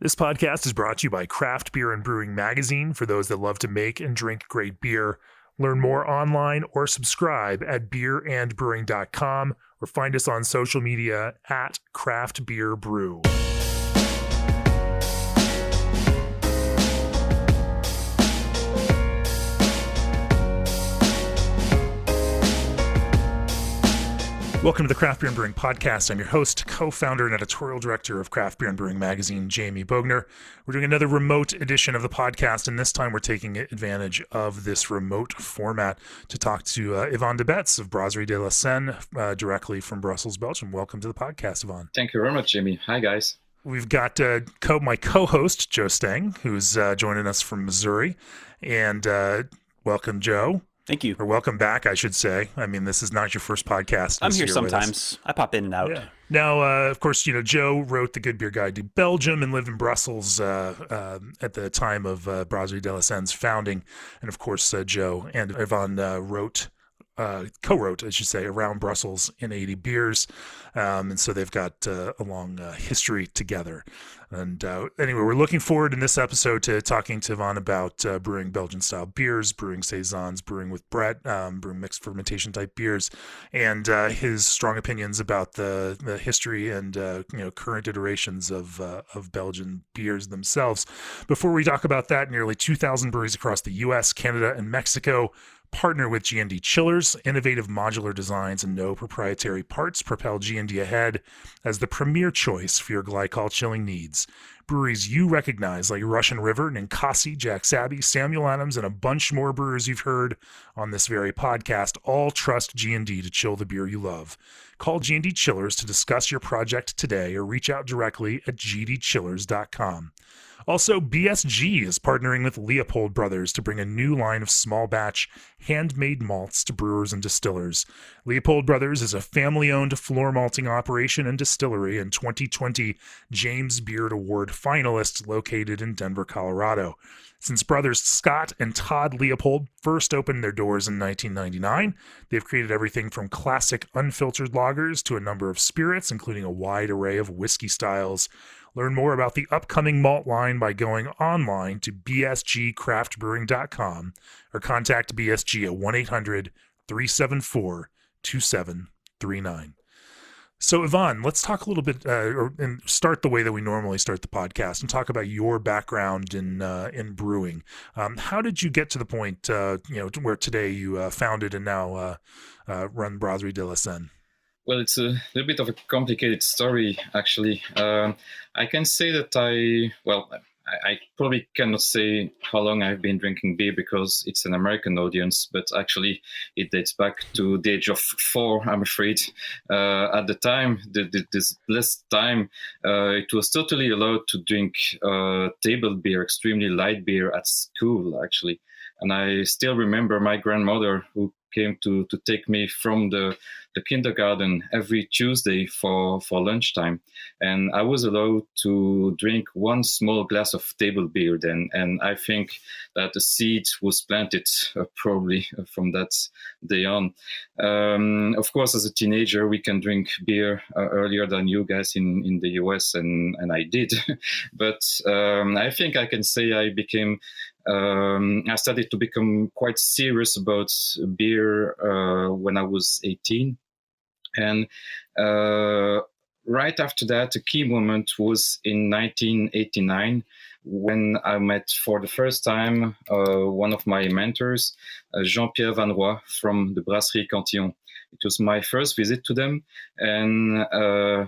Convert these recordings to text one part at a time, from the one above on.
This podcast is brought to you by Craft Beer and Brewing Magazine for those that love to make and drink great beer. Learn more online or subscribe at beerandbrewing.com or find us on social media at Craft Beer Brew. Welcome to the Craft Beer and Brewing Podcast. I'm your host, co-founder, and editorial director of Craft Beer and Brewing Magazine, Jamie Bogner. We're doing another remote edition of the podcast, and this time we're taking advantage of this remote format to talk to Yvan de Baets of Brasserie de la Senne, directly from Brussels, Belgium. Welcome to the podcast, Yvan. Thank you very much, Jamie. Hi, guys. We've got my co-host, Joe Stang, who's joining us from Missouri. And welcome, Joe. Thank you. Or welcome back, I should say. I mean, this is not your first podcast. I'm here sometimes. I pop in and out. Yeah. Now, of course, Joe wrote the Good Beer Guide to Belgium and lived in Brussels at the time of Brasserie de la Senne's founding. And of course, Joe and Yvan co-wrote, I should say, Around Brussels in 80 Beers. And so they've got a long history together. And anyway, we're looking forward in this episode to talking to Yvan about brewing Belgian-style beers, brewing saisons, brewing with Brett, brewing mixed fermentation type beers, and his strong opinions about the history and current iterations of Belgian beers themselves. Before we talk about that, nearly 2,000 breweries across the U.S., Canada, and Mexico partner with G&D chillers. Innovative modular designs and no proprietary parts propel G&D ahead as the premier choice for your glycol chilling needs. Breweries you recognize like Russian River, Ninkasi, Jack Sabby, Samuel Adams, and a bunch more brewers you've heard on this very podcast all trust G&D to chill the beer you love. Call G&D Chillers to discuss your project today or reach out directly at gdchillers.com. Also, BSG is partnering with Leopold Brothers to bring a new line of small batch, handmade malts to brewers and distillers. Leopold Brothers is a family-owned floor malting operation and distillery and 2020 James Beard Award finalist located in Denver, Colorado. Since brothers Scott and Todd Leopold first opened their doors in 1999, they've created everything from classic unfiltered lagers to a number of spirits, including a wide array of whiskey styles. Learn more about the upcoming malt line by going online to bsgcraftbrewing.com or contact BSG at 1-800-374-2739. So, Yvan, let's talk a little bit and start the way that we normally start the podcast and talk about your background in brewing. How did you get to the point, where today you founded and now run Brasserie de la Senne? Well, it's a little bit of a complicated story, actually. I can say that I probably cannot say how long I've been drinking beer because it's an American audience, but actually it dates back to the age of 4, I'm afraid. At the time, this blessed time, it was totally allowed to drink table beer, extremely light beer at school, actually. And I still remember my grandmother who came to take me from the kindergarten every Tuesday for lunchtime. And I was allowed to drink one small glass of table beer then. And I think that the seed was planted probably from that day on. Of course, as a teenager, we can drink beer earlier than you guys in the US, and I did. But I think I can say I started to become quite serious about beer when I was 18. And right after that, a key moment was in 1989 when I met for the first time one of my mentors, Jean-Pierre Van Roy from the Brasserie Cantillon. It was my first visit to them, and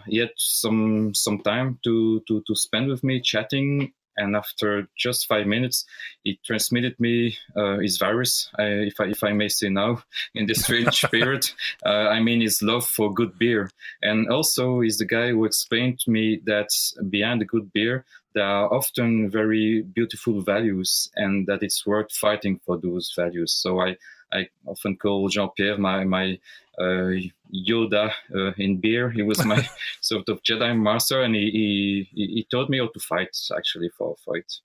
he had some time to spend with me chatting. And after just 5 minutes, he transmitted me his virus, if I may say now, in this strange period. His love for good beer. And also he's the guy who explained to me that behind a good beer, there are often very beautiful values and that it's worth fighting for those values. So I often call Jean-Pierre my Yoda in beer. He was my sort of Jedi master, and he taught me how to fight, actually, for it.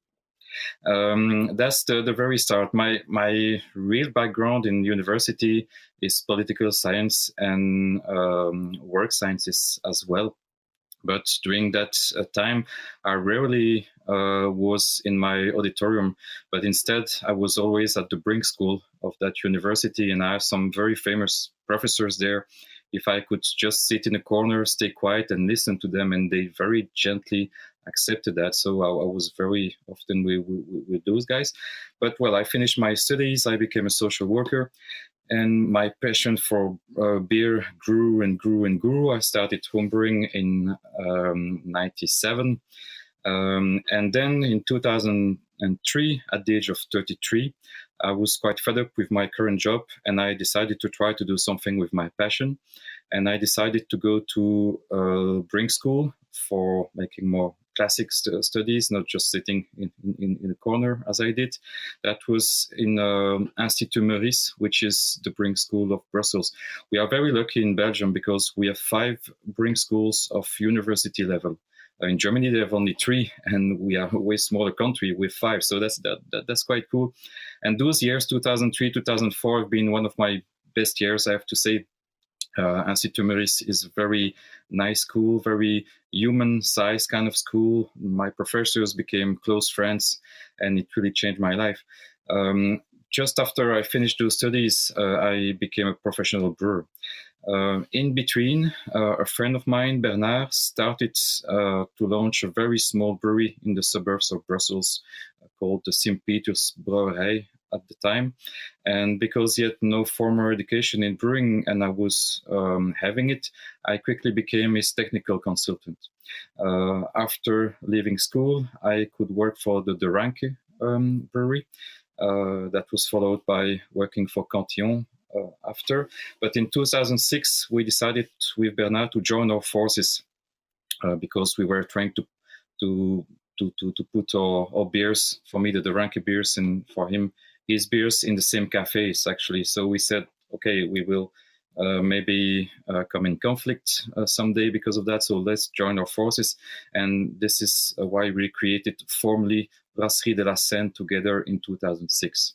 That's the very start. My real background in university is political science and work sciences as well. But during that time, I rarely was in my auditorium, but instead I was always at the Brewing school of that university, and I have some very famous professors there. If I could just sit in a corner, stay quiet, and listen to them, and they very gently accepted that. So I was very often with those guys. But well, I finished my studies. I became a social worker, and my passion for beer grew and grew and grew. I started homebrewing in '97. And then in 2003, at the age of 33, I was quite fed up with my current job, and I decided to try to do something with my passion. And I decided to go to Brewing school for making more classic studies, not just sitting in a corner as I did. That was in Institut Meurice, which is the Brewing school of Brussels. We are very lucky in Belgium because we have 5 Brewing schools of university level. In Germany, they have only 3, and we are a way smaller country with 5. So that's quite cool. And those years, 2003, 2004, have been one of my best years, I have to say. Institut Meurice is a very nice school, very human-sized kind of school. My professors became close friends, and it really changed my life. Just after I finished those studies, I became a professional brewer. In between, a friend of mine, Bernard, started to launch a very small brewery in the suburbs of Brussels called the St. Peter's Brauerei at the time. And because he had no formal education in brewing and I was having it, I quickly became his technical consultant. After leaving school, I could work for the De Ranke brewery. That was followed by working for Cantillon after. But in 2006, we decided with Bernard to join our forces because we were trying to put our beers, for me, the De Ranke beers, and for him, his beers in the same cafes, actually. So we said, okay, we will maybe come in conflict someday because of that. So let's join our forces. And this is why we created formally Brasserie de la Senne together in 2006.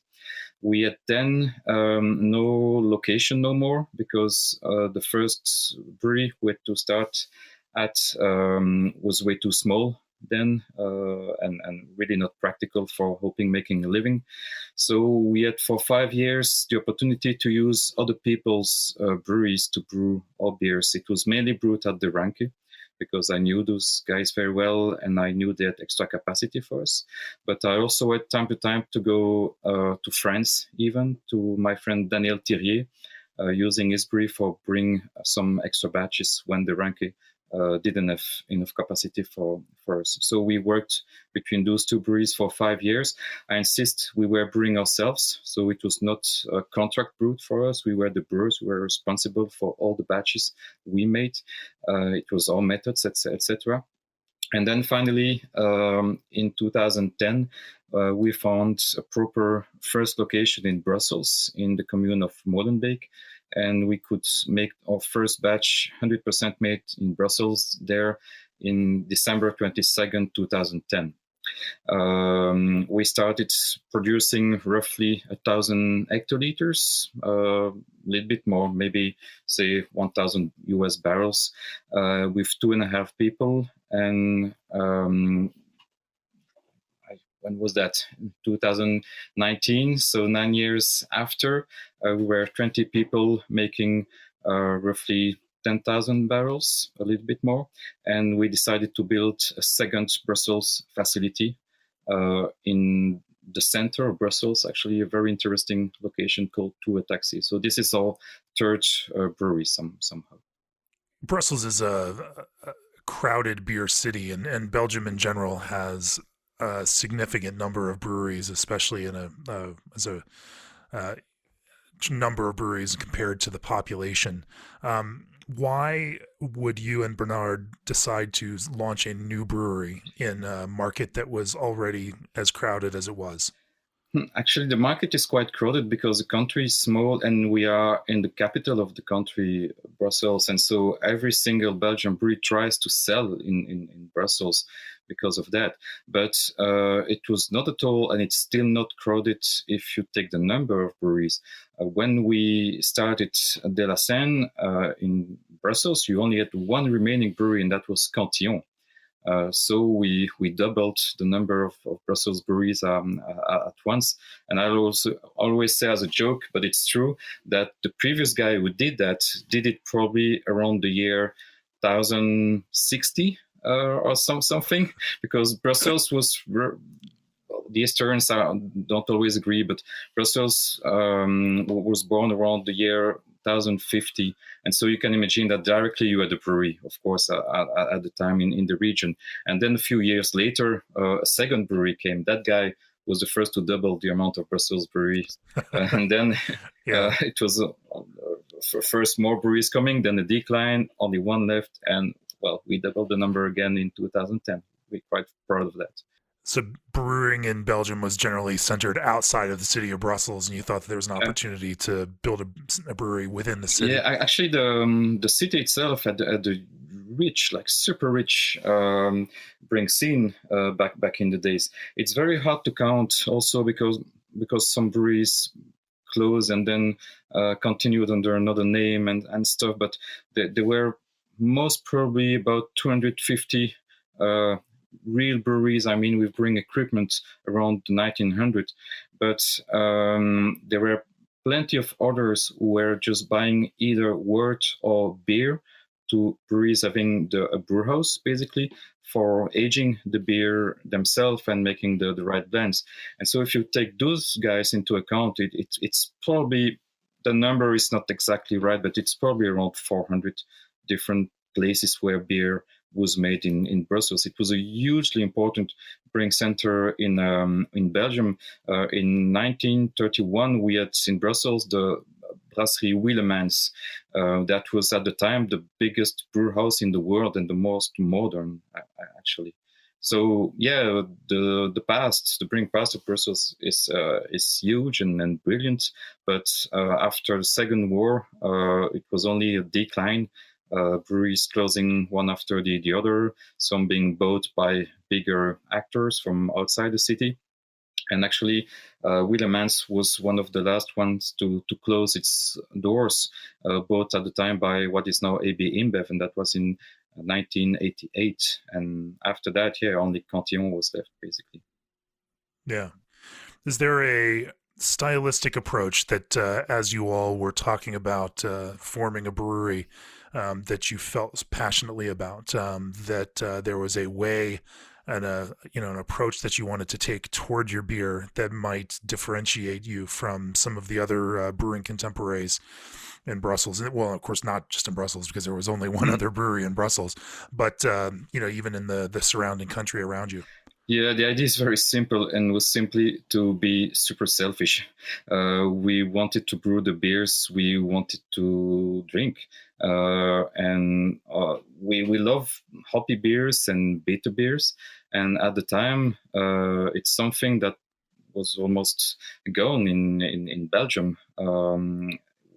We had then no location no more because the first brewery we had to start at was way too small then and really not practical for making a living. So we had for 5 years the opportunity to use other people's breweries to brew our beers. It was mainly brewed at the Ranke because I knew those guys very well and I knew they had extra capacity for us. But I also had time to time to go to France, even to my friend Daniel Thirier, using his brewery for brewing some extra batches when the Ranke didn't have enough capacity for us. So we worked between those 2 breweries for 5 years. I insist we were brewing ourselves, so it was not a contract brewed for us. We were the brewers who were responsible for all the batches we made. It was our methods, etc. And then finally, in 2010, we found a proper first location in Brussels, in the commune of Molenbeek. And we could make our first batch 100% made in Brussels there in December 22nd, 2010. We started producing roughly 1,000 hectoliters, a little bit more, maybe say 1,000 US barrels, with 2.5 people. And when was that? 2019, so 9 years after, we were 20 people making roughly 10,000 barrels, a little bit more, and we decided to build a second Brussels facility in the center of Brussels, actually a very interesting location called Tour Taxi. So this is our third brewery somehow. Brussels is a crowded beer city, and Belgium in general has a significant number of breweries, especially in as a number of breweries compared to the population. Why would you and Bernard decide to launch a new brewery in a market that was already as crowded as it was? Actually, the market is quite crowded because the country is small and we are in the capital of the country, Brussels. And so every single Belgian brewery tries to sell in Brussels because of that. But it was not at all, and it's still not crowded if you take the number of breweries. When we started De La Senne in Brussels, you only had one remaining brewery, and that was Cantillon. So we doubled the number of Brussels breweries at once. And I also always say as a joke, but it's true, that the previous guy who did that did it probably around the year 1060 or something, because Brussels was. The historians don't always agree, but Brussels was born around the year 1050. And so you can imagine that directly you had a brewery, of course, at the time in the region. And then a few years later, a second brewery came. That guy was the first to double the amount of Brussels breweries. And then it was first more breweries coming, then a decline, only one left. And, well, we doubled the number again in 2010. We're quite proud of that. So brewing in Belgium was generally centered outside of the city of Brussels, and you thought that there was an opportunity to build a brewery within the city. Yeah, actually, the city itself had a rich, like super rich brewing scene back in the days. It's very hard to count, also because some breweries closed and then continued under another name and stuff. But there were most probably about 250. Real breweries, I mean, with brewing equipment around 1900, but there were plenty of others who were just buying either wort or beer to breweries having a brew house, basically, for aging the beer themselves and making the right blends. And so if you take those guys into account, it's probably, the number is not exactly right, but it's probably around 400 different places where beer was made in Brussels. It was a hugely important brewing center in Belgium. In 1931, we had in Brussels the Brasserie Willemans. That was at the time the biggest brew house in the world and the most modern, actually. So yeah, the brewing past of Brussels is huge and brilliant. But after the Second War, it was only a decline. Breweries closing one after the other, some being bought by bigger actors from outside the city. And actually, Willemans was one of the last ones to close its doors, bought at the time by what is now AB InBev, and that was in 1988. And after that, only Cantillon was left, basically. Yeah. Is there a stylistic approach that, as you all were talking about forming a brewery, that you felt passionately about, that there was a way and an approach that you wanted to take toward your beer that might differentiate you from some of the other brewing contemporaries in Brussels? Well, of course, not just in Brussels, because there was only one other brewery in Brussels, but even in the surrounding country around you. Yeah, the idea is very simple and was simply to be super selfish. We wanted to brew the beers we wanted to drink. And we love hoppy beers and bitter beers. And at the time, it's something that was almost gone in Belgium.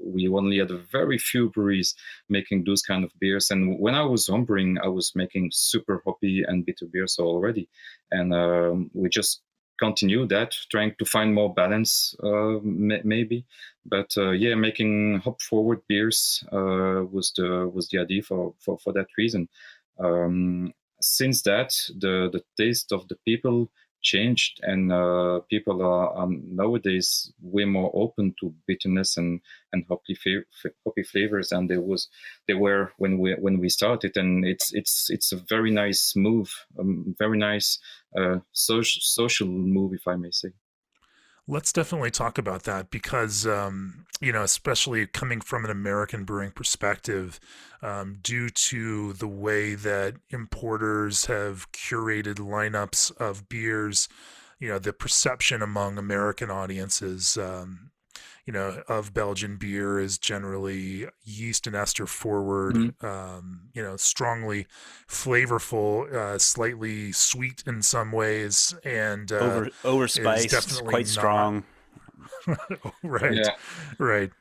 We only had a very few breweries making those kind of beers. And when I was homebrewing, I was making super hoppy and bitter beers already. And we just continue that, trying to find more balance, maybe. But making hop forward beers was the idea for that reason. Since that, the taste of the people changed, and people are nowadays way more open to bitterness and hoppy flavors than they were when we started. And it's a very nice move, very nice social move, if I may say. Let's definitely talk about that, because, especially coming from an American brewing perspective, due to the way that importers have curated lineups of beers, the perception among American audiences, of Belgian beer is generally yeast and ester forward, strongly flavorful, slightly sweet in some ways, and overspiced, quite strong. Right. Yeah. Right.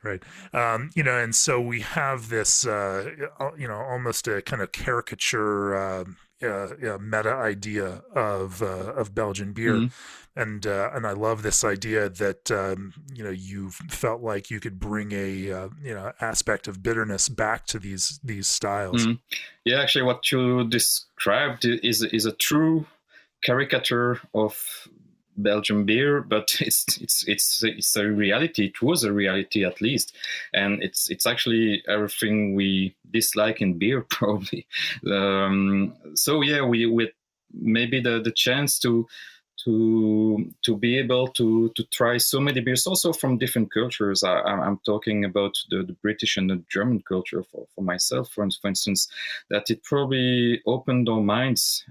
And so we have this, almost a kind of caricature meta idea of Belgian beer, and I love this idea that you felt like you could bring a aspect of bitterness back to these styles. Yeah, actually, what you described is a true caricature of Belgian beer, but it's a reality. It was a reality, at least, and it's actually everything we dislike in beer, probably. So yeah, we with maybe the chance to be able to try so many beers, also from different cultures. I'm talking about the British and the German culture for myself, for instance, that it probably opened our minds.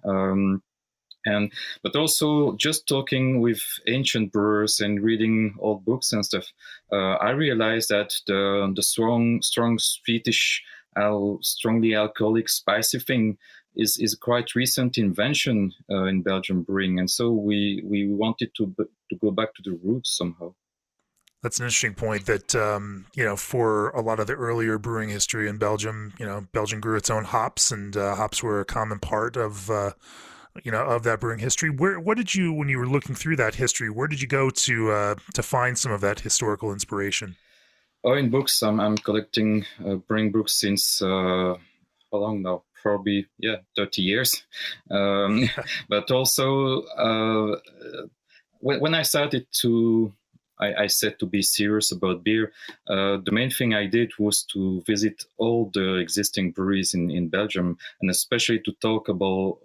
But also just talking with ancient brewers and reading old books and stuff, I realized that the strong sweetish, strongly alcoholic, spicy thing is a quite recent invention in Belgian brewing, and so we wanted to go back to the roots somehow. That's an interesting point that, for a lot of the earlier brewing history in Belgium, Belgium grew its own hops, and hops were a common part of that brewing history. What did you, when you were looking through that history, where did you go to find some of that historical inspiration? Oh, in books, I'm collecting brewing books since, how long now? Probably, 30 years. But also, when I started I said to be serious about beer. The main thing I did was to visit all the existing breweries in Belgium, and especially to talk about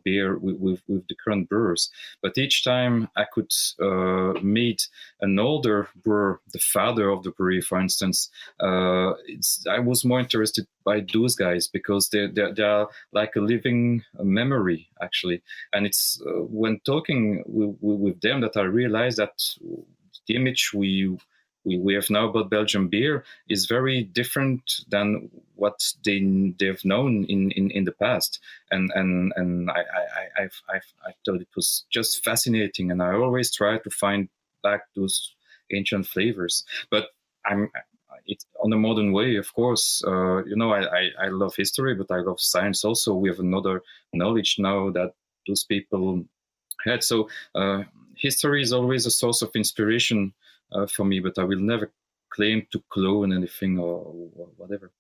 beer with the current brewers. But each time I could meet an older brewer, the father of the brewery, for instance, I was more interested by those guys because they are like a living memory, actually. And it's when talking with them that I realized that the image we have now about Belgian beer is very different than what they've known in the past, and I thought it was just fascinating, and I always try to find back those ancient flavors. But it's on a modern way, of course. I love history, but I love science also. We have another knowledge now that those people had. So history is always a source of inspiration for me, but I will never claim to clone anything or whatever.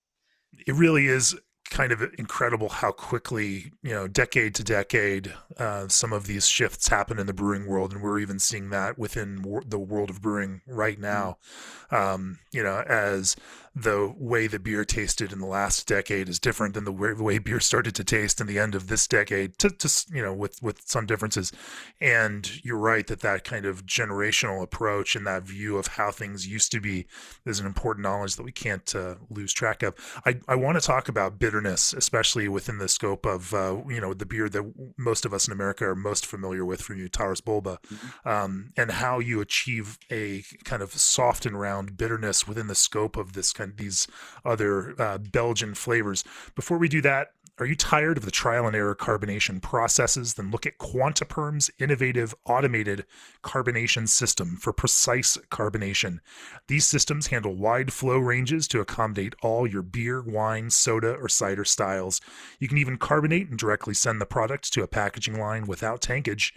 It really is kind of incredible how quickly, decade to decade, some of these shifts happen in the brewing world, and we're even seeing that within the world of brewing right now. As the way the beer tasted in the last decade is different than the way beer started to taste in the end of this decade, with some differences. And you're right that kind of generational approach and that view of how things used to be is an important knowledge that we can't lose track of. I want to talk about bitterness, especially within the scope of the beer that most of us in America are most familiar with from you, Taras Boulba, and how you achieve a kind of soft and round bitterness within the scope of these other Belgian flavors. Before we do that, are you tired of the trial and error carbonation processes? Then look at Quantaperm's innovative automated carbonation system for precise carbonation. These systems handle wide flow ranges to accommodate all your beer, wine, soda, or cider styles. You can even carbonate and directly send the product to a packaging line without tankage.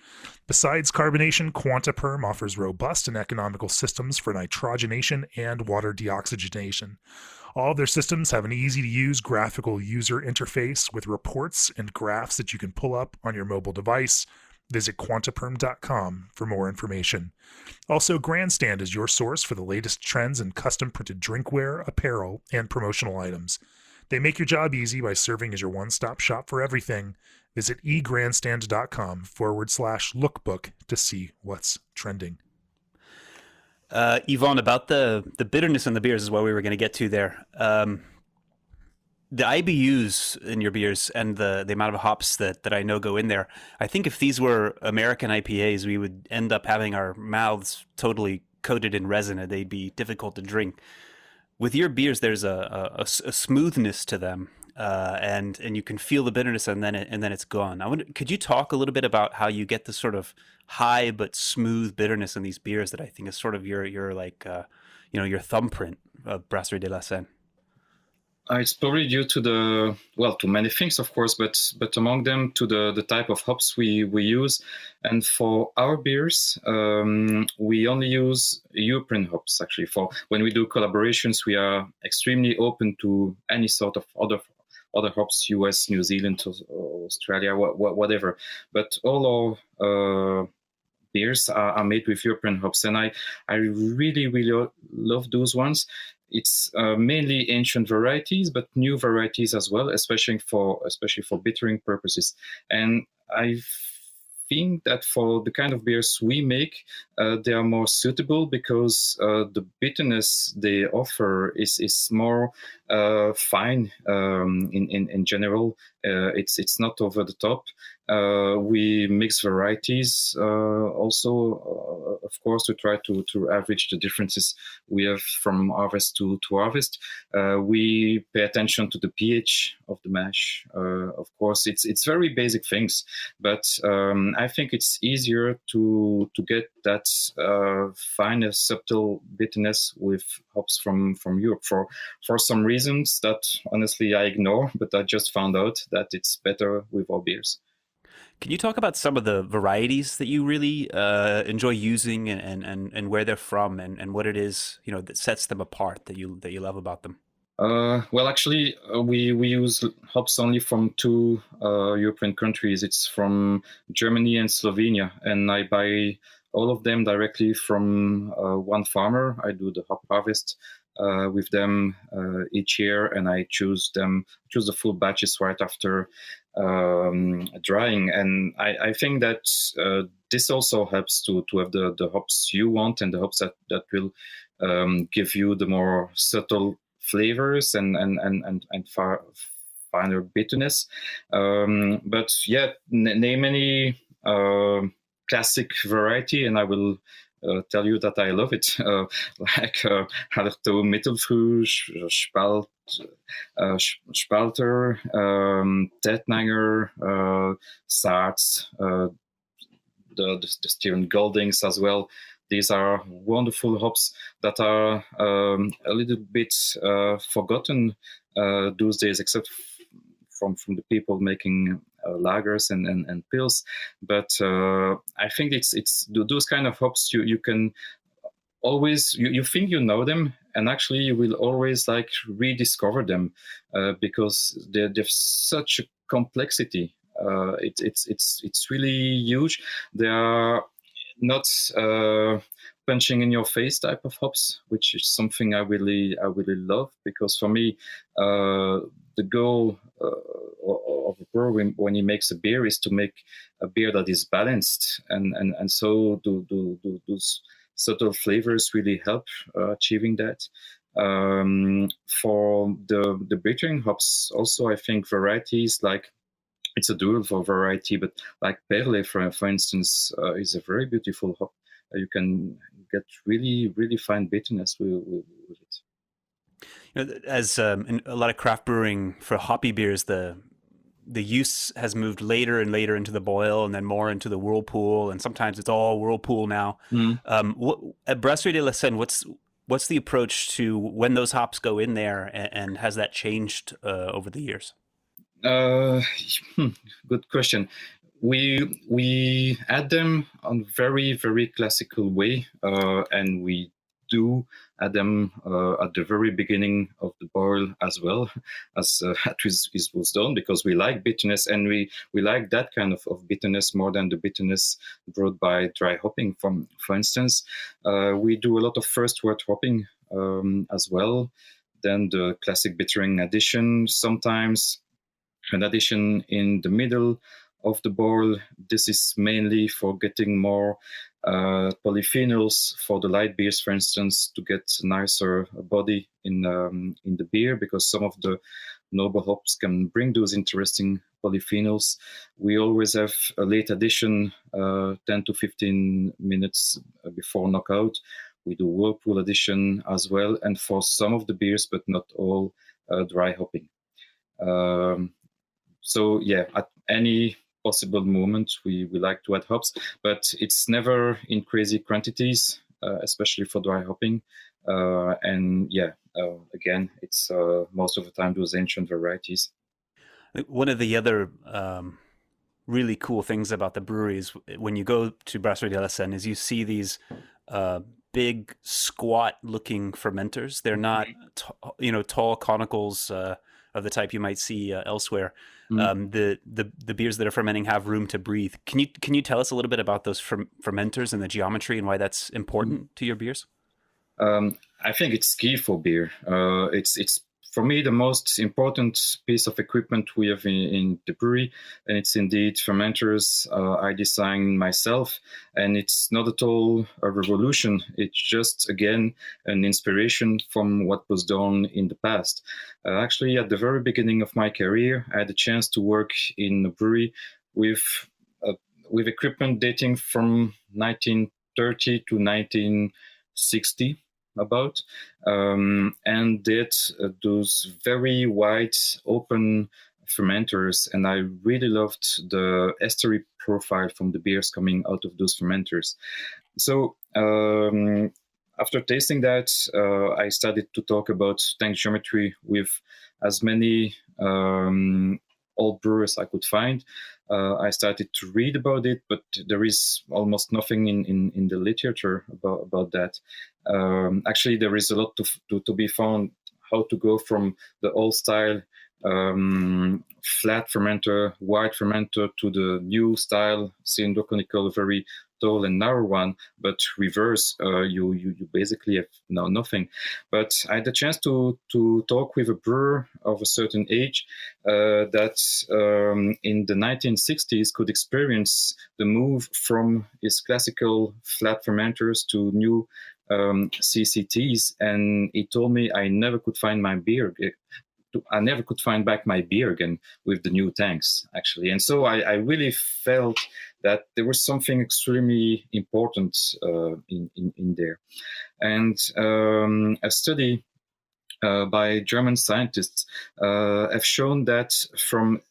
Besides carbonation, Quantaperm offers robust and economical systems for nitrogenation and water deoxygenation. All of their systems have an easy-to-use graphical user interface with reports and graphs that you can pull up on your mobile device. Visit quantaperm.com for more information. Also, Grandstand is your source for the latest trends in custom-printed drinkware, apparel, and promotional items. They make your job easy by serving as your one-stop shop for everything. Visit egrandstand.com/lookbook to see what's trending. Yvon, about the bitterness in the beers is what we were going to get to there. The IBUs in your beers and the amount of hops that I know go in there, I think if these were American IPAs, we would end up having our mouths totally coated in resin and they'd be difficult to drink. With your beers, there's a smoothness to them, and you can feel the bitterness, and then it's gone. Could you talk a little bit about how you get this sort of high but smooth bitterness in these beers that I think is sort of your thumbprint of Brasserie de la Senne? It's probably due to to many things, of course, but among them to the type of hops we use. And for our beers, we only use European hops. Actually, for when we do collaborations, we are extremely open to any sort of other hops, US, New Zealand, Australia, whatever. But all our beers are made with European hops, and I really love those ones. It's mainly ancient varieties, but new varieties as well, especially for bittering purposes. And I think that for the kind of beers we make, they are more suitable because the bitterness they offer is more fine in general. It's not over the top. We mix varieties also, of course, to try to average the differences we have from harvest to harvest. We pay attention to the pH of the mash. Of course, it's very basic things, but I think it's easier to get that fine, subtle bitterness with hops from Europe for some reasons that honestly I ignore, but I just found out that it's better with our beers. Can you talk about some of the varieties that you really enjoy using and where they're from and what it is, that sets them apart that you love about them? Well, actually, we use hops only from two European countries. It's from Germany and Slovenia, and I buy all of them directly from one farmer. I do the hop harvest with them each year, and I choose the full batches right after drying. And I think that this also helps to have the hops you want and the hops that will give you the more subtle flavors and finer bitterness. But yeah, name any classic variety, and I will tell you that I love it. Like Harto Mittelfrüh, Spalter, Tettnanger, Saarts, the Steven Goldings as well. These are wonderful hops that are a little bit forgotten those days, except from the people making lagers and pills. But I think it's those kind of hops you can always you think you know them, and actually you will always like rediscover them because they've such a complexity. It's really huge. They are not punching in your face type of hops, which is something I really love, because for me the goal of a brewer when he makes a beer is to make a beer that is balanced, and so do those subtle flavors really help achieving that. For the bittering hops also, I think varieties like, it's a dual for variety, but like Perle, for instance, is a very beautiful hop. You can get really fine bitterness with it. As in a lot of craft brewing for hoppy beers, the yeast has moved later and later into the boil, and then more into the whirlpool, and sometimes it's all whirlpool now. At Brasserie de la Senne, what's the approach to when those hops go in there, and has that changed over the years? Good question. We add them on very classical way, and we do add them at the very beginning of the boil as well, as it was done, because we like bitterness, and we like that kind of bitterness more than the bitterness brought by dry hopping. For instance, we do a lot of first wort hopping as well. Then the classic bittering addition, sometimes an addition in the middle of the boil. This is mainly for getting more polyphenols for the light beers, for instance, to get a nicer body in the beer, because some of the noble hops can bring those interesting polyphenols. We always have a late addition, 10 to 15 minutes before knockout. We do whirlpool addition as well, and for some of the beers, but not all, dry hopping. So yeah, at any possible moment, we like to add hops, but it's never in crazy quantities, especially for dry hopping. And yeah, Again, it's most of the time those ancient varieties. One of the other really cool things about the breweries when you go to Brasserie de la Senne is you see these big, squat-looking fermenters. They're not, tall conicals of the type you might see elsewhere. The beers that are fermenting have room to breathe. Can you tell us a little bit about those fermenters and the geometry and why that's important to your beers? I think it's key for beer. It's for me the most important piece of equipment we have in the brewery, and it's indeed fermenters. I designed myself, and it's not at all a revolution. It's just again an inspiration from what was done in the past. Actually, at the very beginning of my career, I had the chance to work in a brewery with equipment dating from 1930 to 1960. About and did those very wide open fermenters, and I really loved the estery profile from the beers coming out of those fermenters. So after tasting that, I started to talk about tank geometry with as many old brewers I could find. I started to read about it, but there is almost nothing in the literature about that. Actually, there is a lot to be found, how to go from the old style flat fermenter, wide fermenter, to the new style cylindroconical, very tall and narrow one, but reverse, you basically have nothing. But I had the chance to talk with a brewer of a certain age that in the 1960s could experience the move from his classical flat fermenters to new CCTs, and he told me I never could find my beer. I never could find back my beer again with the new tanks, actually. And so I really felt that there was something extremely important in there. And a study by German scientists have shown that from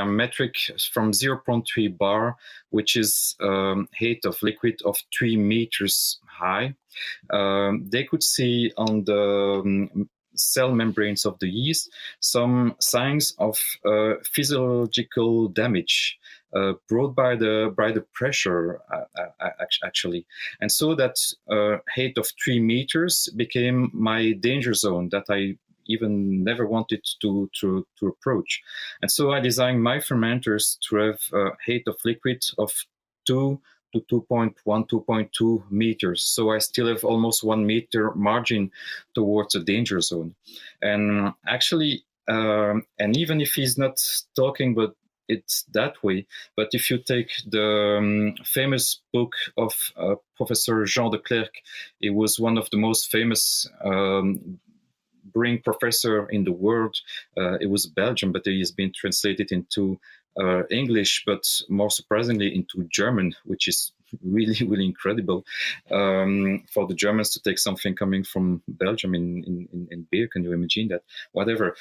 metric from 0.3 bar, which is height of liquid of 3 meters high, they could see on the cell membranes of the yeast some signs of physiological damage brought by the pressure, actually. And so that height of 3 meters became my danger zone that I even never wanted to approach. And so I designed my fermenters to have a height of liquid of 2 to 2.1, 2.2 meters. So I still have almost 1 meter margin towards a danger zone. And actually, and even if he's not talking about it that way, but if you take the famous book of Professor Jean de Clercq, he was one of the most famous brewing professor in the world. It was Belgian, but he has been translated into English, but more surprisingly into German, which is really, really incredible for the Germans to take something coming from Belgium in beer. Can you imagine that? Whatever.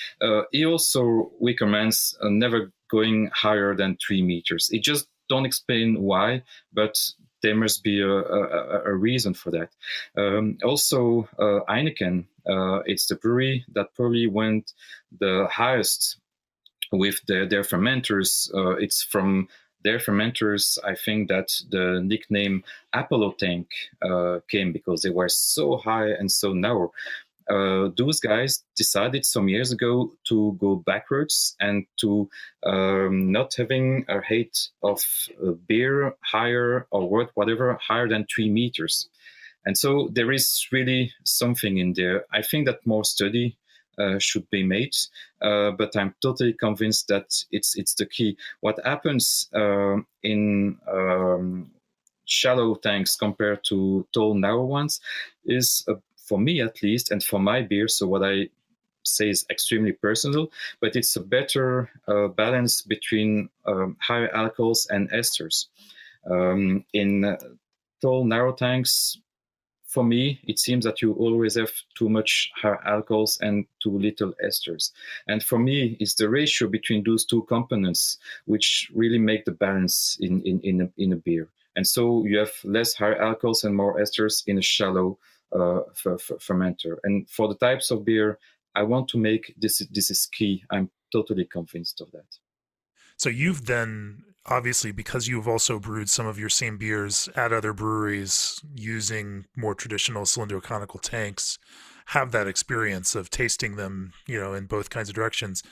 He also recommends never going higher than 3 meters. He just don't explain why, but there must be a reason for that. Also, Heineken, it's the brewery that probably went the highest with their fermenters. It's from their fermenters, I think, that the nickname Apollo tank came, because they were so high and so narrow. Those guys decided some years ago to go backwards and to not having a height of beer higher or whatever higher than 3 meters. And so there is really something in there. I think that more study should be made, but I'm totally convinced that it's the key. What happens in shallow tanks compared to tall, narrow ones is, for me at least, and for my beer, so what I say is extremely personal, but it's a better balance between higher alcohols and esters. In tall, narrow tanks, for me, it seems that you always have too much high alcohols and too little esters. And for me, it's the ratio between those two components which really make the balance in a beer. And so you have less high alcohols and more esters in a shallow fermenter. And for the types of beer I want to make, this is key. I'm totally convinced of that. So you've then, obviously, because you've also brewed some of your same beers at other breweries using more traditional cylindroconical tanks, have that experience of tasting them, in both kinds of directions.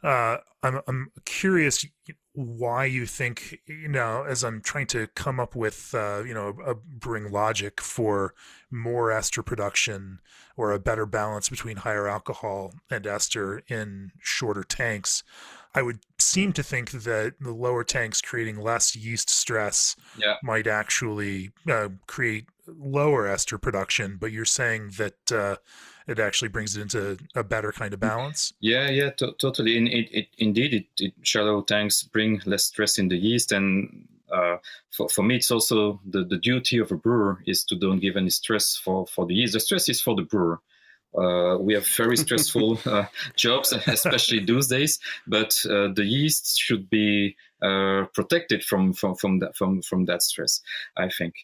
I'm curious why you think, as I'm trying to come up with, a brewing logic for more ester production or a better balance between higher alcohol and ester in shorter tanks, I would seem to think that the lower tanks creating less yeast stress might actually create lower ester production, but you're saying that it actually brings it into a better kind of balance? Yeah, totally. Indeed, shallow tanks bring less stress in the yeast, and for me, it's also the duty of a brewer is to don't give any stress for the yeast. The stress is for the brewer. We have very stressful jobs, especially those days. But the yeast should be protected from that stress. I think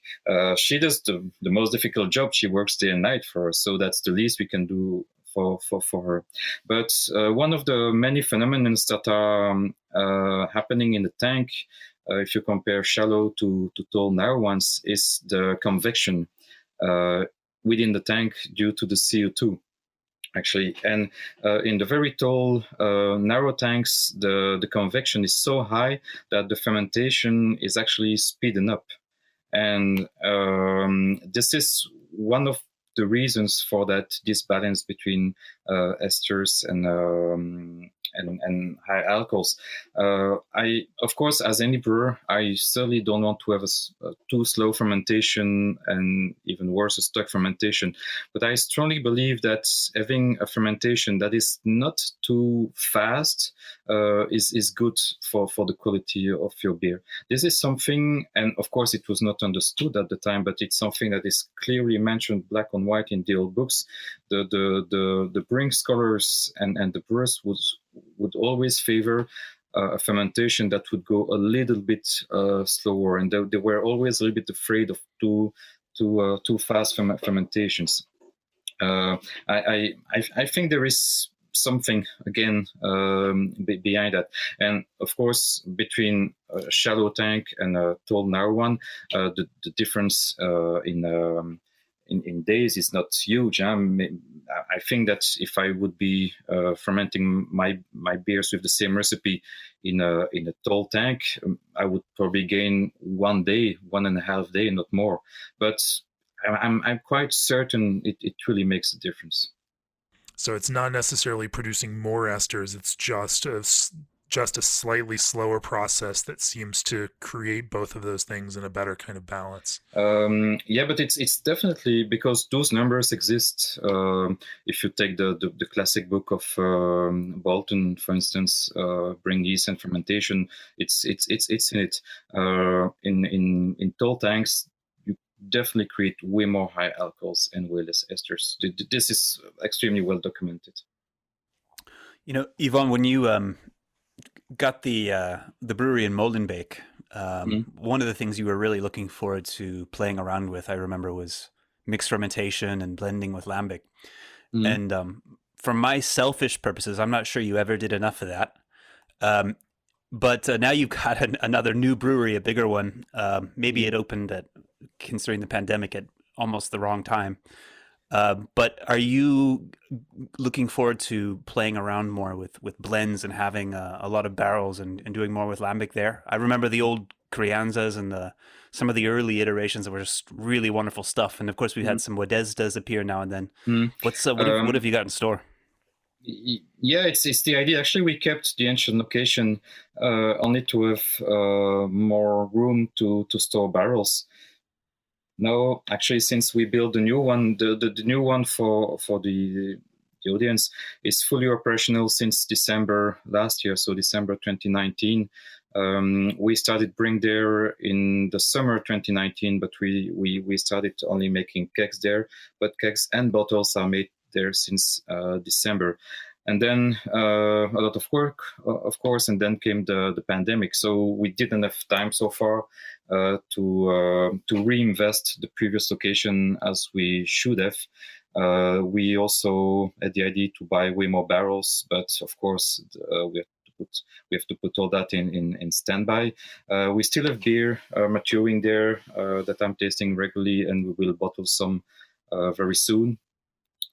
she does the most difficult job. She works day and night for us, so that's the least we can do for her. But one of the many phenomena that are happening in the tank, if you compare shallow to tall narrow ones, is the convection within the tank due to the CO2, actually. And in the very tall, narrow tanks, the convection is so high that the fermentation is actually speeding up. And this is one of the reasons for that disbalance between esters and high alcohols. Of course, as any brewer, I certainly don't want to have a too slow fermentation and even worse, a stuck fermentation. But I strongly believe that having a fermentation that is not too fast is good for the quality of your beer. This is something, and of course it was not understood at the time, but it's something that is clearly mentioned black on white in the old books. The brewing scholars and the brewers would always favor a fermentation that would go a little bit slower, and they were always a little bit afraid of too fast fermentations. I think there is something again behind that, and of course between a shallow tank and a tall narrow one, the difference in days is not huge. I think that if I would be fermenting my beers with the same recipe in a tall tank, I would probably gain 1 day, 1.5 days, not more. But I'm quite certain it really makes a difference. So it's not necessarily producing more esters; it's just a slightly slower process that seems to create both of those things in a better kind of balance. Yeah, but it's definitely because those numbers exist. If you take the classic book of Bolton, for instance, Bring Yeast and Fermentation, it's in it. In tall tanks, you definitely create way more high alcohols and way less esters. This is extremely well documented. Yvon, when you got the brewery in Molenbeek, one of the things you were really looking forward to playing around with, I remember, was mixed fermentation and blending with lambic. And for my selfish purposes, I'm not sure you ever did enough of that. But now you've got another new brewery, a bigger one. Maybe it opened considering the pandemic, at almost the wrong time. But are you looking forward to playing around more with blends and having a lot of barrels and doing more with lambic there? I remember the old Crianzas and some of the early iterations that were just really wonderful stuff. And of course, we've had some Modestas appear now and then. What have you got in store? Yeah, it's the idea. Actually, we kept the ancient location only to have more room to store barrels. No, actually, since we built the new one, the new one for the audience is fully operational since December last year, so December 2019. We started brewing there in the summer 2019, but we started only making kegs there. But kegs and bottles are made there since December. And then a lot of work, of course, and then came the pandemic. So we didn't have time so far to reinvest the previous location as we should have. We also had the idea to buy way more barrels, but of course we have to put all that in standby. We still have beer maturing there that I'm tasting regularly, and we will bottle some very soon.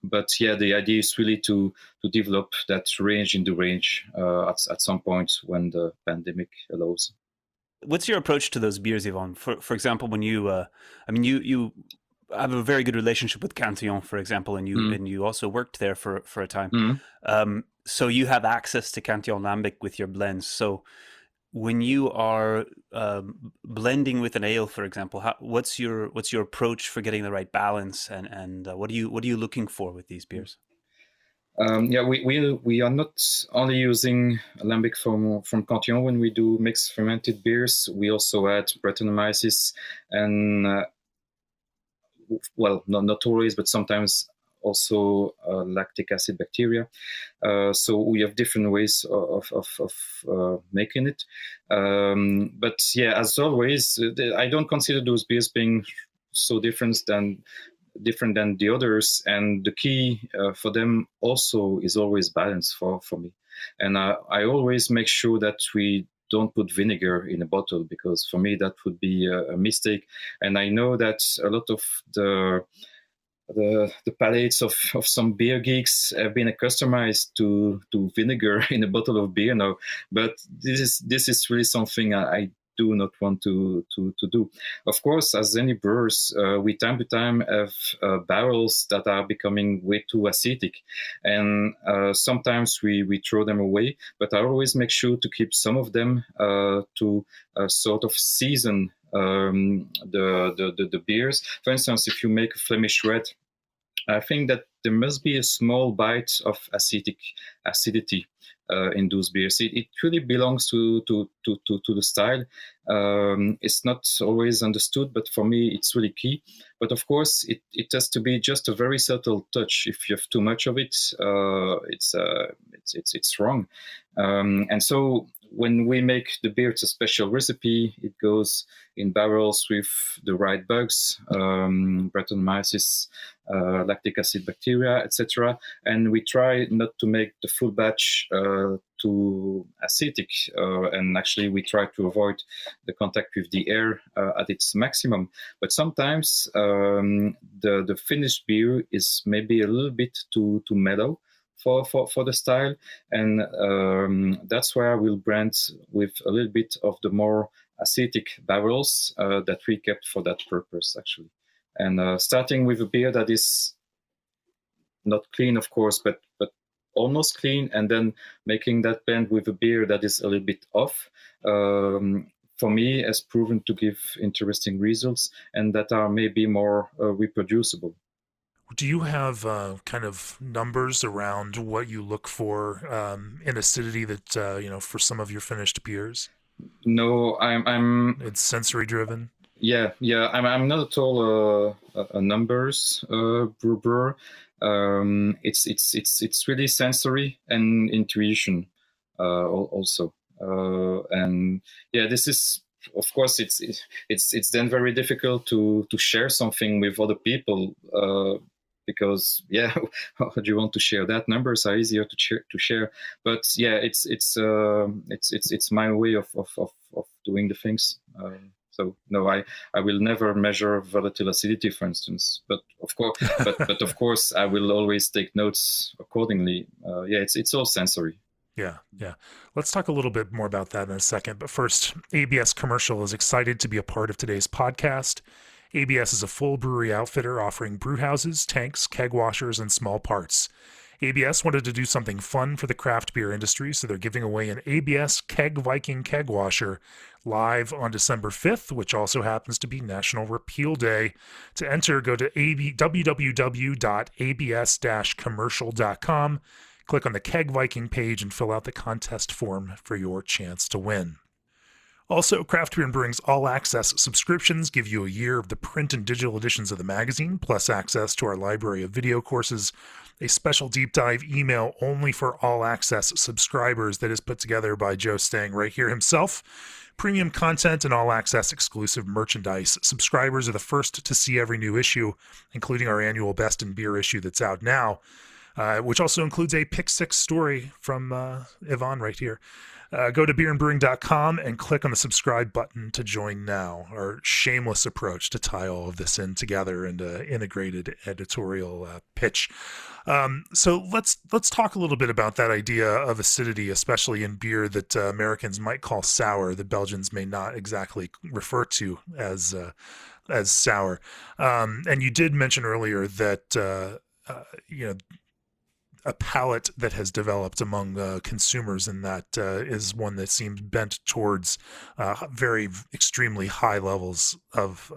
But yeah, the idea is really to develop that range in the range at some point when the pandemic allows. What's your approach to those beers, Yvan? For example, when you you have a very good relationship with Cantillon, for example, and you also worked there for a time. So you have access to Cantillon lambic with your blends. So when you are blending with an ale, for example, what's your approach for getting the right balance, and what are you looking for with these beers? We are not only using lambic from Cantillon when we do mixed fermented beers. We also add Brettanomyces and not always, but sometimes also lactic acid bacteria. So we have different ways of making it. But yeah, as always, I don't consider those beers being so different than the others. And the key for them also is always balance for me. And I always make sure that we don't put vinegar in a bottle, because for me that would be a mistake. And I know that a lot of the palates of some beer geeks have been accustomed to vinegar in a bottle of beer now, but this is really something I do not want to do. Of course, as any brewers, we time to time have barrels that are becoming way too acidic, and sometimes we throw them away. But I always make sure to keep some of them to sort of season the beers. For instance, if you make a Flemish red, I think that there must be a small bite of acidity in those beers. It really belongs to the style. It's not always understood, but for me, it's really key. But of course, it has to be just a very subtle touch. If you have too much of it, it's wrong. And so when we make the beer, it's a special recipe. It goes in barrels with the right bugs, Brettanomyces, lactic acid bacteria, etc. And we try not to make the full batch too acidic, and actually we try to avoid the contact with the air at its maximum. But sometimes the finished beer is maybe a little bit too mellow for the style, and that's why I will brand with a little bit of the more acidic barrels that we kept for that purpose, actually. And starting with a beer that is not clean, of course, but almost clean, and then making that blend with a beer that is a little bit off, for me, has proven to give interesting results, and that are maybe more reproducible. Do you have kind of numbers around what you look for in acidity that for some of your finished beers? No, It's sensory driven. Yeah. I'm not at all a numbers brewer. It's really sensory and intuition also. And yeah, this is, of course, it's then very difficult to share something with other people. Because how do you want to share that? Numbers are easier to share, but yeah, it's my way of doing the things. So no, I will never measure volatile acidity, for instance. But of course, I will always take notes accordingly. It's all sensory. Yeah. Let's talk a little bit more about that in a second. But first, ABS Commercial is excited to be a part of today's podcast. ABS is a full brewery outfitter offering brew houses, tanks, keg washers, and small parts. ABS wanted to do something fun for the craft beer industry, so they're giving away an ABS Keg Viking keg washer live on December 5th, which also happens to be National Repeal Day. To enter, go to www.abs-commercial.com, click on the Keg Viking page, and fill out the contest form for your chance to win. Also, Craft Beer and Brewing's All Access subscriptions give you a year of the print and digital editions of the magazine, plus access to our library of video courses, a special deep dive email only for All Access subscribers that is put together by Joe Stang right here himself, premium content, and All Access exclusive merchandise. Subscribers are the first to see every new issue, including our annual Best in Beer issue that's out now, which also includes a Pick 6 story from Yvan right here. Go to beerandbrewing.com and click on the subscribe button to join now. Our shameless approach to tie all of this in together in an integrated editorial pitch. So let's talk a little bit about that idea of acidity, especially in beer that Americans might call sour, that Belgians may not exactly refer to as sour. And you did mention earlier that a palate that has developed among consumers, and that is one that seems bent towards very extremely high levels of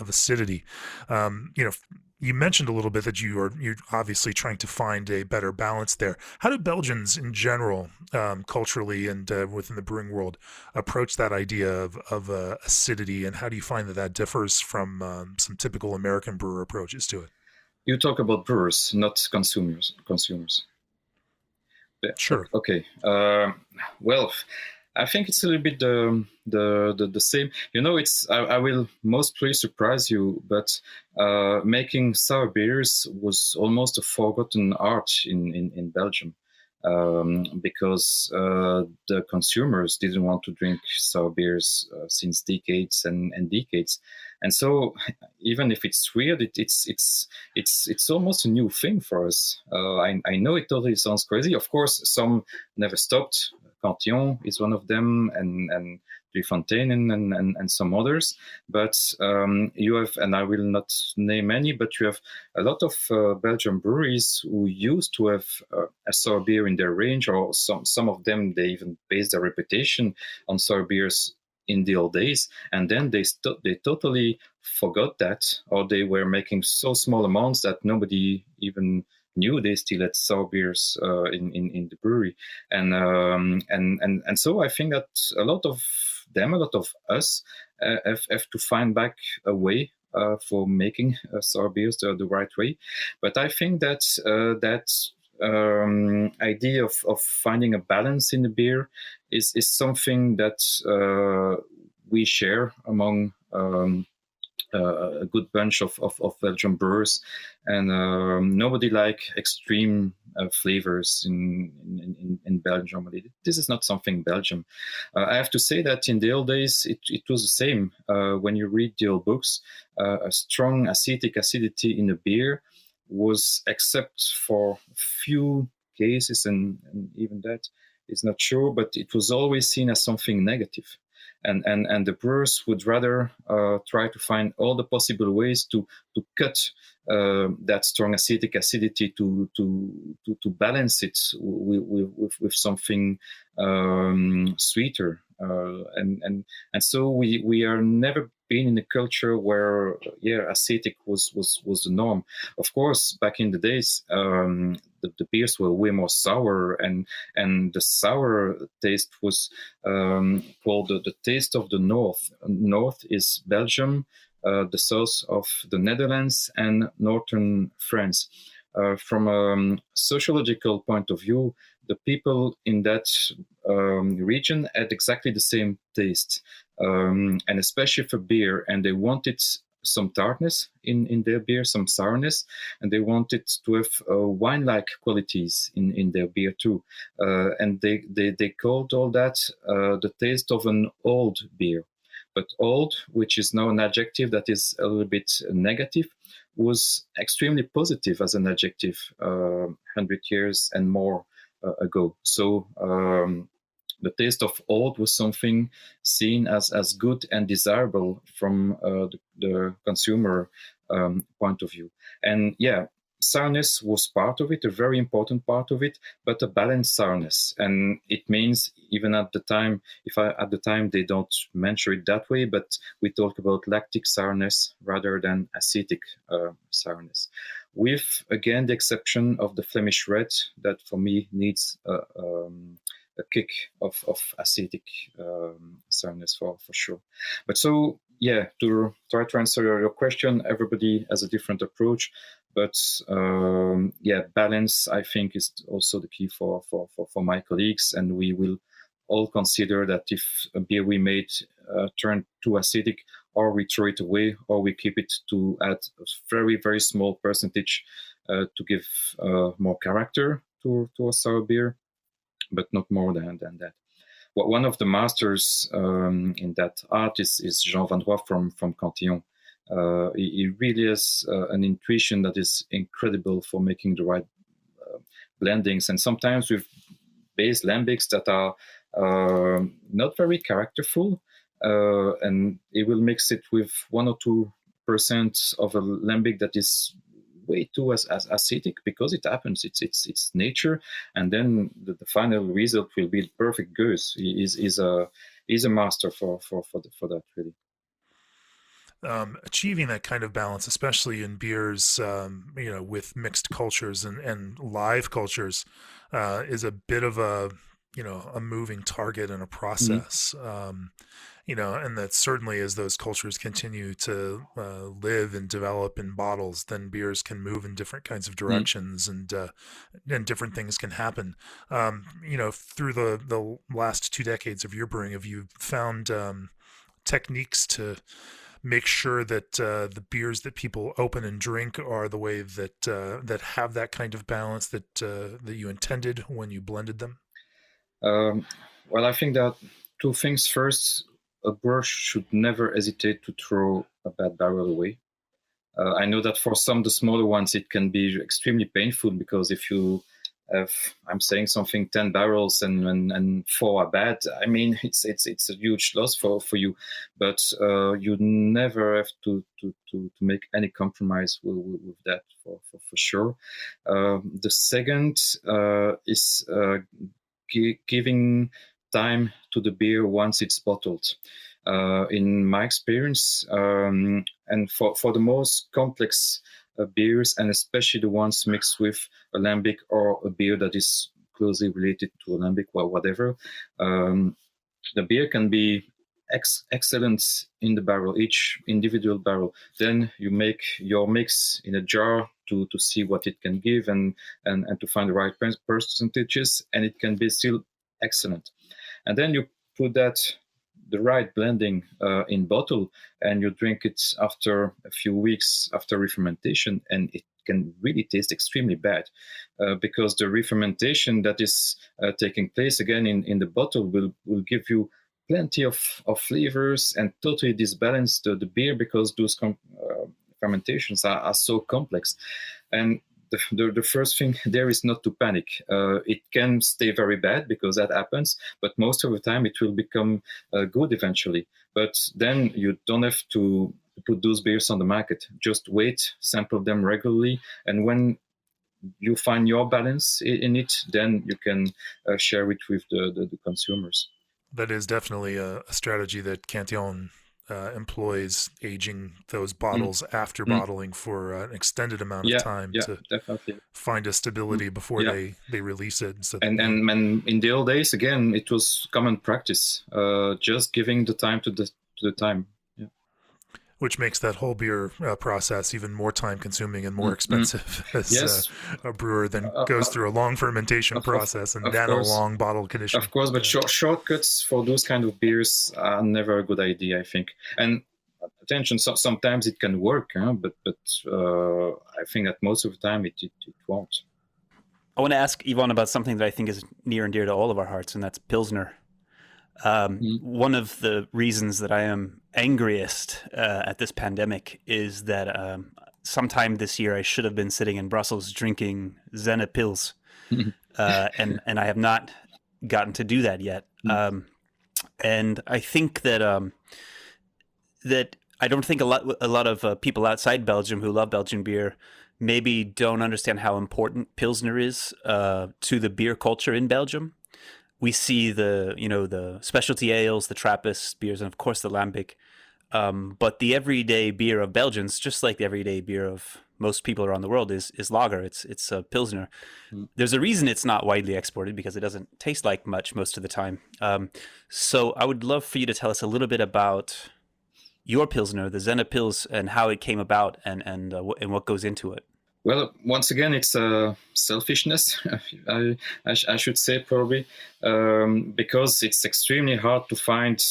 acidity. You mentioned a little bit that you're obviously trying to find a better balance there. How do Belgians in general, culturally and within the brewing world, approach that idea of acidity, and how do you find that differs from some typical American brewer approaches to it? You talk about brewers, not consumers. Sure. Okay. Well, I think it's a little bit the same. I will mostly surprise you, but making sour beers was almost a forgotten art in Belgium. Because the consumers didn't want to drink sour beers since decades and decades, and so even if it's weird, it's almost a new thing for us. I know it totally sounds crazy. Of course, some never stopped. Cantillon is one of them, and Fontaine and some others. But you have, and I will not name any, but you have a lot of Belgian breweries who used to have a sour beer in their range, or some of them, they even based their reputation on sour beers in the old days, and then they totally forgot that, or they were making so small amounts that nobody even knew they still had sour beers in the brewery, and so I think that a lot of us have to find back a way for making sour beers the right way. But I think that idea of finding a balance in the beer is something that we share among a good bunch of Belgian brewers, and nobody like extreme flavors in Belgium. This is not something Belgium. I have to say that in the old days it was the same. When you read the old books, a strong acidity in a beer was, except for few cases, and even that is not sure, but it was always seen as something negative. And the brewers would rather try to find all the possible ways to cut that strong acidity to balance it with something sweeter. And so we are never been in a culture where acidic was the norm. Of course, back in the days, the beers were way more sour, and the sour taste was called the taste of the north. North is Belgium, the south of the Netherlands, and northern France. From a sociological point of view, the people in that region had exactly the same taste, and especially for beer, and they wanted some tartness in their beer, some sourness, and they wanted to have wine-like qualities in their beer too. And they called all that the taste of an old beer. But old, which is now an adjective that is a little bit negative, was extremely positive as an adjective 100 years and more ago. So the taste of old was something seen as good and desirable from the consumer point of view. And sourness was part of it, a very important part of it, but a balanced sourness. And it means, even at the time, at the time they don't mention it that way, but we talk about lactic sourness rather than acidic sourness. With, again, the exception of the Flemish red, that for me needs kick of acidic sourness for sure. But so yeah, to try to answer your question, everybody has a different approach, but yeah, balance I think is also the key for my colleagues, and we will all consider that if a beer we made turned too acidic, or we throw it away, or we keep it to add a very, very small percentage to give more character to a sour beer, but not more than that. Well, one of the masters in that art is Jean Van Roy from Cantillon. He really has an intuition that is incredible for making the right blendings, and sometimes with base lambics that are not very characterful, and it will mix it with 1 or 2% of a lambic that is way too as acidic, because it happens. It's nature, and then the final result will be perfect goose. He's a master for that, really. Achieving that kind of balance, especially in beers, with mixed cultures and live cultures, is a bit of a moving target and a process. And that certainly as those cultures continue to live and develop in bottles, then beers can move in different kinds of directions, and different things can happen. Through the last 2 decades of your brewing, have you found techniques to make sure that the beers that people open and drink are the way that have that kind of balance that you intended when you blended them? Well, I think that 2 things. First, a brewer should never hesitate to throw a bad barrel away. I know that for some of the smaller ones, it can be extremely painful, because if you have, I'm saying something, 10 barrels and 4 are bad, I mean, it's a huge loss for you. But you never have to make any compromise with that for sure. The second is giving time to the beer once it's bottled. In my experience, and for the most complex beers, and especially the ones mixed with a lambic or a beer that is closely related to a lambic or whatever, the beer can be excellent in the barrel, each individual barrel. Then you make your mix in a jar to see what it can give, and to find the right percentages, and it can be still excellent. And then you put the right blending in bottle, and you drink it after a few weeks after re-fermentation, and it can really taste extremely bad, because the re-fermentation that is taking place again in the bottle will give you plenty of flavors and totally disbalance the beer, because those fermentations are so complex. And the first thing there is not to panic. It can stay very bad, because that happens, but most of the time it will become good eventually. But then you don't have to put those beers on the market. Just wait, sample them regularly, and when you find your balance in it, then you can share it with the consumers. That is definitely a strategy that Cantillon employs, aging those bottles after bottling for an extended amount of time to definitely find a stability before they release it. So and in the old days, again, it was common practice, just giving the time to the time. Which makes that whole beer process even more time consuming and more expensive as a brewer then goes through a long fermentation process and then a long bottle condition. Of course, but shortcuts for those kind of beers are never a good idea, I think. And attention, sometimes it can work, but I think that most of the time it won't. I want to ask Yvan about something that I think is near and dear to all of our hearts, and that's Pilsner. One of the reasons that I am angriest at this pandemic is that sometime this year I should have been sitting in Brussels drinking Senne Pils, and I have not gotten to do that yet. And I think that that I don't think a lot of people outside Belgium who love Belgian beer maybe don't understand how important Pilsner is to the beer culture in Belgium. We see the specialty ales, the Trappist beers, and of course the Lambic. But the everyday beer of Belgians, just like the everyday beer of most people around the world is lager. It's a pilsner. There's a reason it's not widely exported, because it doesn't taste like much most of the time. So I would love for you to tell us a little bit about your pilsner, the Senne Pils, and how it came about, and what goes into it. Well, once again, it's selfishness, I should say, probably, because it's extremely hard to find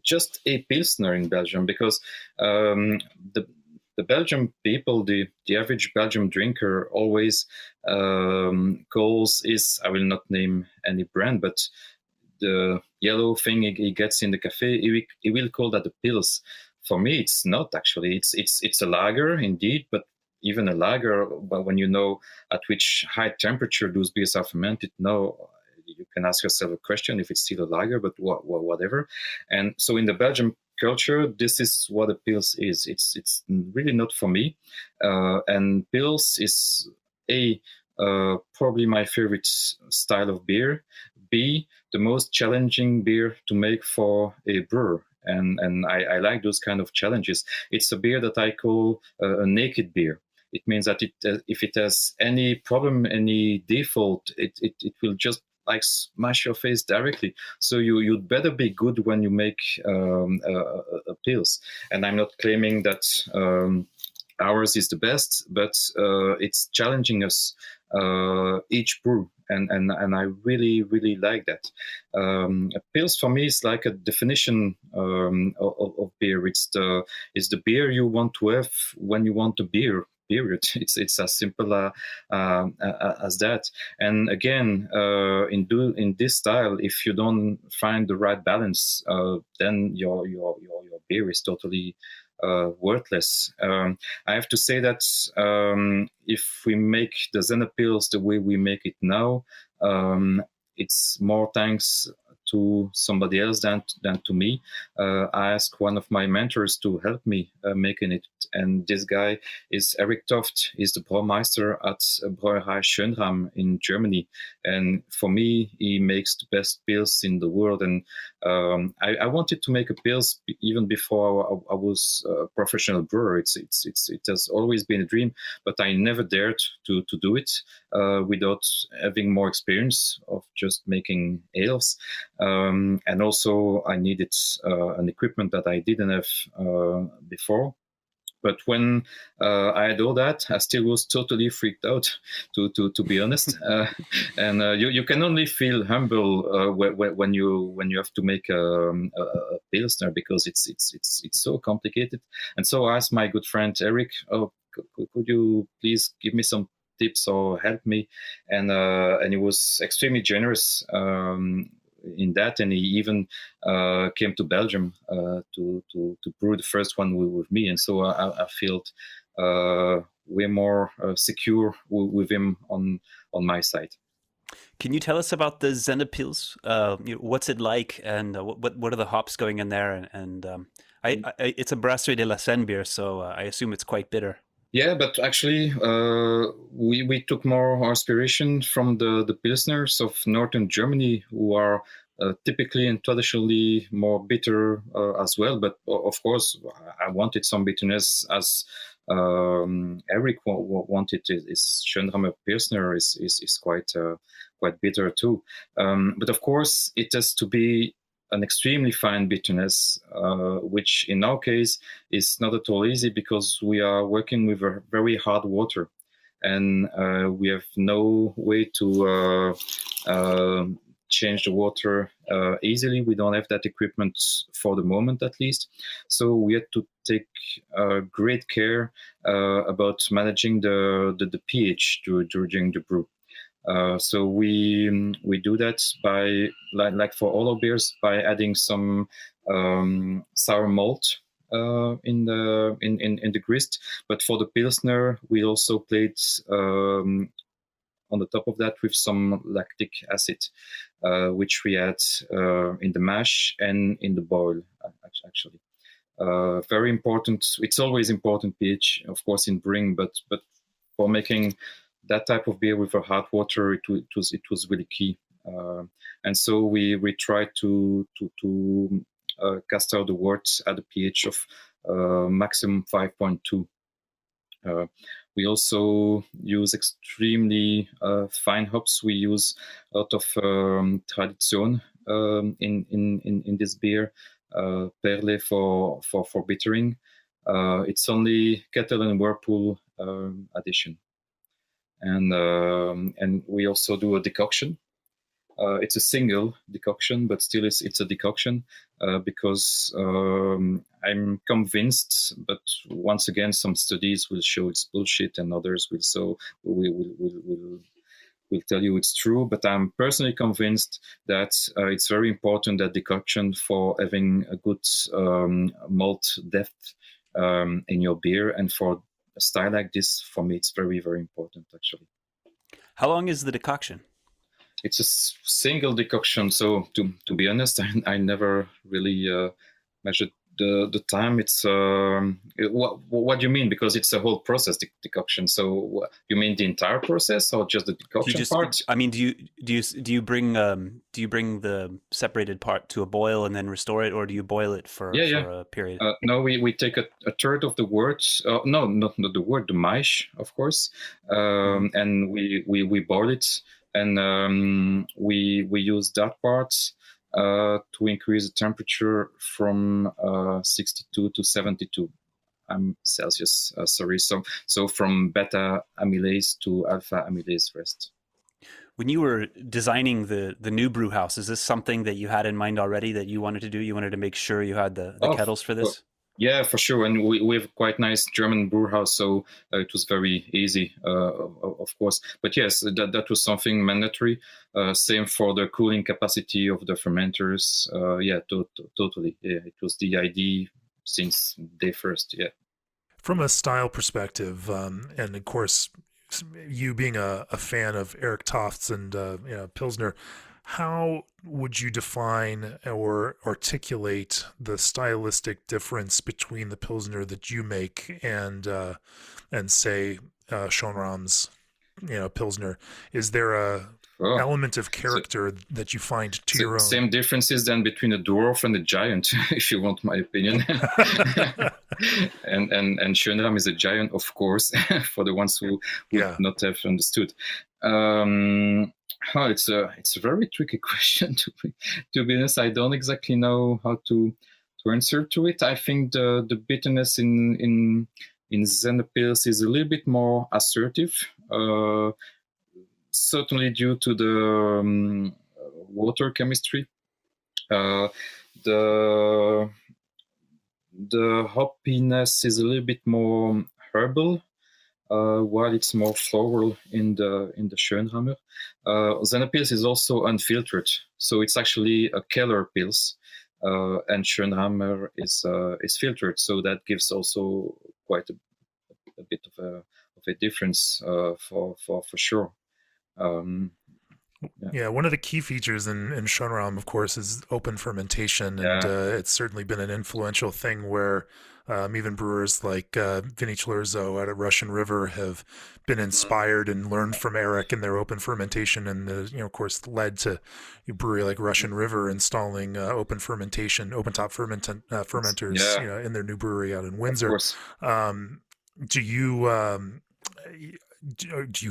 just a pilsner in Belgium, because the Belgian people, the average Belgian drinker, always calls I will not name any brand, but the yellow thing he gets in the cafe, he will call that a pils. For me, it's not actually. It's a lager indeed, but even a lager, but when you know at which high temperature those beers are fermented, no, you can ask yourself a question if it's still a lager, but whatever. And so in the Belgian culture, this is what a pils is. It's really not for me. And pils is probably my favorite style of beer. B, the most challenging beer to make for a brewer. And I like those kind of challenges. It's a beer that I call a naked beer. It means that if it has any problem, any default, it will just like smash your face directly. So you'd better be good when you make a pils. And I'm not claiming that ours is the best, but it's challenging us each brew. And I really, really like that. A pils for me is like a definition of beer. It's the beer you want to have when you want a beer. Period. It's as simple as that. And again, in this style, if you don't find the right balance, then your beer is totally worthless. I have to say that if we make the Senne Pils the way we make it now, it's more thanks to somebody else than to me. I asked one of my mentors to help me making it, and this guy is Eric Toft. He's the Braumeister at Brauerei Schönram in Germany, and for me, he makes the best pils in the world. And I wanted to make a pils even before I was a professional brewer. It has always been a dream, but I never dared to do it without having more experience of just making ales. And also I needed an equipment that I didn't have before. But when I had all that, I still was totally freaked out, to be honest. And you can only feel humble when you have to make a pilsner, because it's so complicated. And so I asked my good friend Eric, could you please give me some tips or help me? And he was extremely generous in that, and he even came to Belgium to brew the first one with me, and so I felt way more secure with him on my side. Can you tell us about the Senne Pils? What's it like, and what are the hops going in there? And it's a Brasserie de la Senne beer, so I assume it's quite bitter. Yeah, but actually, we took more inspiration from the pilsners of northern Germany, who are typically and traditionally more bitter as well. But of course, I wanted some bitterness, as Eric wanted. Is Schönram Pilsner is quite bitter too. But of course, it has to be an extremely fine bitterness, which in our case is not at all easy, because we are working with a very hard water, and we have no way to change the water easily. We don't have that equipment for the moment, at least. So we had to take great care about managing the pH during the brew. So we do that by, like for all our beers, by adding some sour malt in the grist. But for the pilsner, we also played on the top of that with some lactic acid, which we add in the mash and in the boil, actually. Very important. It's always important pH, of course, in brewing, but for making that type of beer with a hard water, it was really key. And so we tried to cast out the wort at a pH of maximum 5.2. We also use extremely fine hops. We use a lot of tradition in this beer, perle for bittering. It's only kettle and whirlpool addition, and we also do a decoction. It's a single decoction, but still it's a decoction because I'm convinced. But once again, some studies will show it's bullshit, and others will tell you it's true. But I'm personally convinced that it's very important, that decoction, for having a good malt depth in your beer, and for a style like this, for me, it's very, very important actually. How long is the decoction? It's a single decoction, so to be honest, I never really measured the time. It's what do you mean? Because it's a whole process, decoction. So you mean the entire process, or just the decoction part? I mean, do you bring the separated part to a boil and then restore it, or do you boil it for a period? No, we take a third of the wort. No, not the wort, the mash, of course, and we boil it. And we use that part to increase the temperature from 62 to 72 Celsius. So from beta amylase to alpha amylase rest. When you were designing the new brew house, is this something that you had in mind already that you wanted to do? You wanted to make sure you had the kettles for this? Yeah, for sure. And we have quite nice German brew house, so it was very easy, of course. But yes, that was something mandatory. Same for the cooling capacity of the fermenters. Totally. Yeah, it was the idea since day first. Yeah. From a style perspective, and of course, you being a fan of Eric Toft's and Pilsner, how would you define or articulate the stylistic difference between the Pilsner that you make and say Schönram's Pilsner? Is there a element of character that you find to your own? Same differences then between a dwarf and a giant, if you want my opinion. and Schönram is a giant, of course, for the ones who would not have understood. It's a very tricky question to be honest. I don't exactly know how to answer to it. I think the bitterness in Senne Pils is a little bit more assertive, certainly due to the water chemistry. The hoppiness is a little bit more herbal, while it's more floral in the Schönrammer. Senne Pils is also unfiltered, so it's actually a Keller Pils, and Schönrammer is filtered, so that gives also quite a bit of a difference for sure. One of the key features in Schönram, of course, is open fermentation, and it's certainly been an influential thing where even brewers like Vinny Chilurzo out at Russian River have been inspired and learned from Eric in their open fermentation, and of course, led to a brewery like Russian River installing open fermentation, open top fermenters, in their new brewery out in Windsor. Do you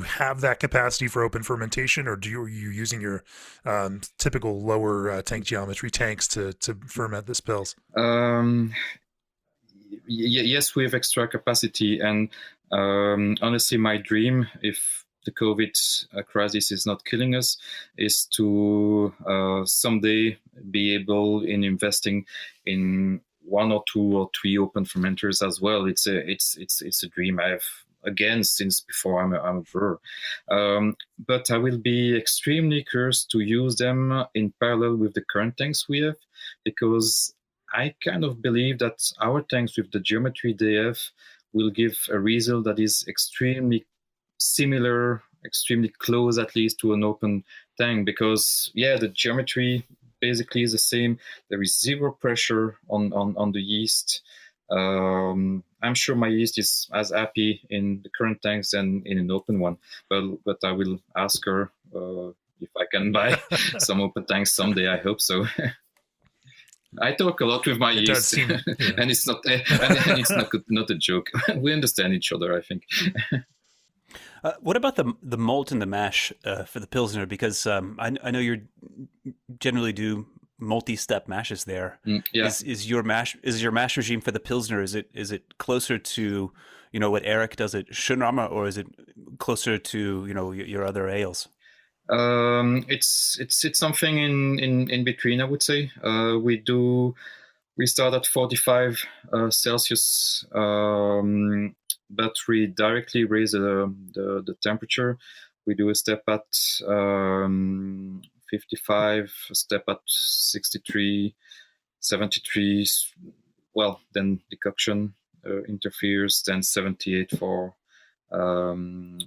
have that capacity for open fermentation, or are you using your typical lower tank geometry tanks to ferment this Pils? Yes, we have extra capacity, and honestly, my dream, if the COVID crisis is not killing us, is to someday be able in investing in 1 or 2 or 3 open fermenters as well. It's a dream I have, again, since before I'm a brewer. But I will be extremely curious to use them in parallel with the current tanks we have, because I kind of believe that our tanks with the geometry they have will give a result that is extremely similar, extremely close at least to an open tank, because the geometry basically is the same. There is zero pressure on the yeast. I'm sure my yeast is as happy in the current tanks than in an open one, but I will ask her if I can buy some open tanks someday. I hope so. I talk a lot with my It does yeast, seem, and it's not a joke. We understand each other, I think. What about the malt and the mash for the pilsner? Because I know you generally do multi-step mashes there. Yeah. Is your mash regime for the pilsner? Is it closer to what Eric does at Schönram, or is it closer to your other ales? It's something in between, I would say. We start at 45 Celsius, but we directly raise the temperature. We do a step at 55, a step at 63, 73. Well, then decoction interferes, then 78 for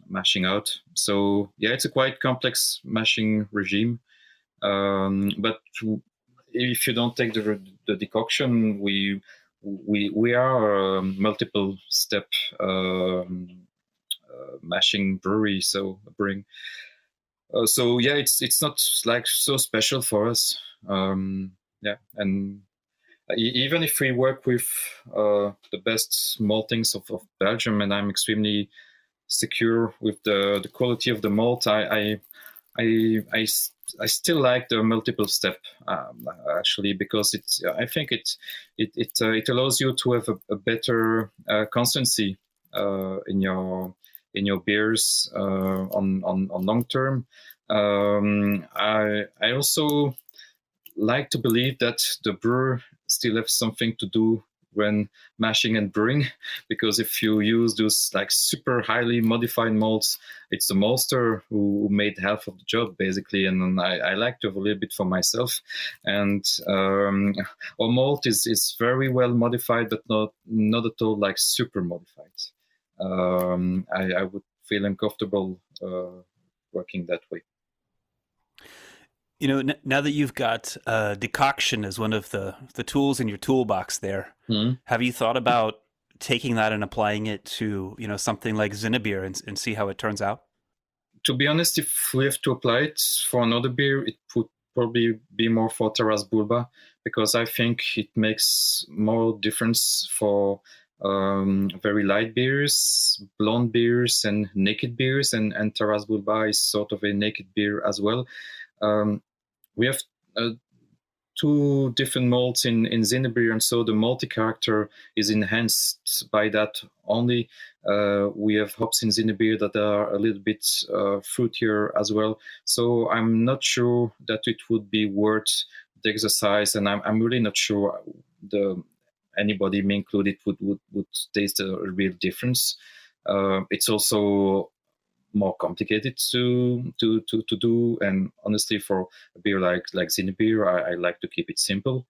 mashing out. So yeah, it's a quite complex mashing regime. But if you don't take the decoction, we are a multiple step mashing brewery. So brewing. So yeah, it's not like so special for us. Yeah, and even if we work with the best maltings of Belgium, and I'm extremely secure with the quality of the malt, I still like the multiple step actually, because I think it allows you to have a better constancy in your beers on long term. I also like to believe that the brewer still has something to do when mashing and brewing, because if you use those like super highly modified malts, it's the maltster who made half of the job basically, and I like to have a little bit for myself. And our malt is very well modified, but not at all like super modified. I would feel uncomfortable working that way. Now that you've got decoction as one of the tools in your toolbox there, have you thought about taking that and applying it to something like Zinnebeer and see how it turns out? To be honest, if we have to apply it for another beer, it would probably be more for Taras Boulba, because I think it makes more difference for very light beers, blonde beers, and naked beers, and Taras Boulba is sort of a naked beer as well. We have two different malts in Zinnebeer, and so the malty character is enhanced by that only. We have hops in Zinnebeer that are a little bit fruitier as well. So I'm not sure that it would be worth the exercise, and I'm really not sure anybody, me included, would taste a real difference. It's also more complicated to do, and honestly, for a beer like Zinnebeer, I like to keep it simple.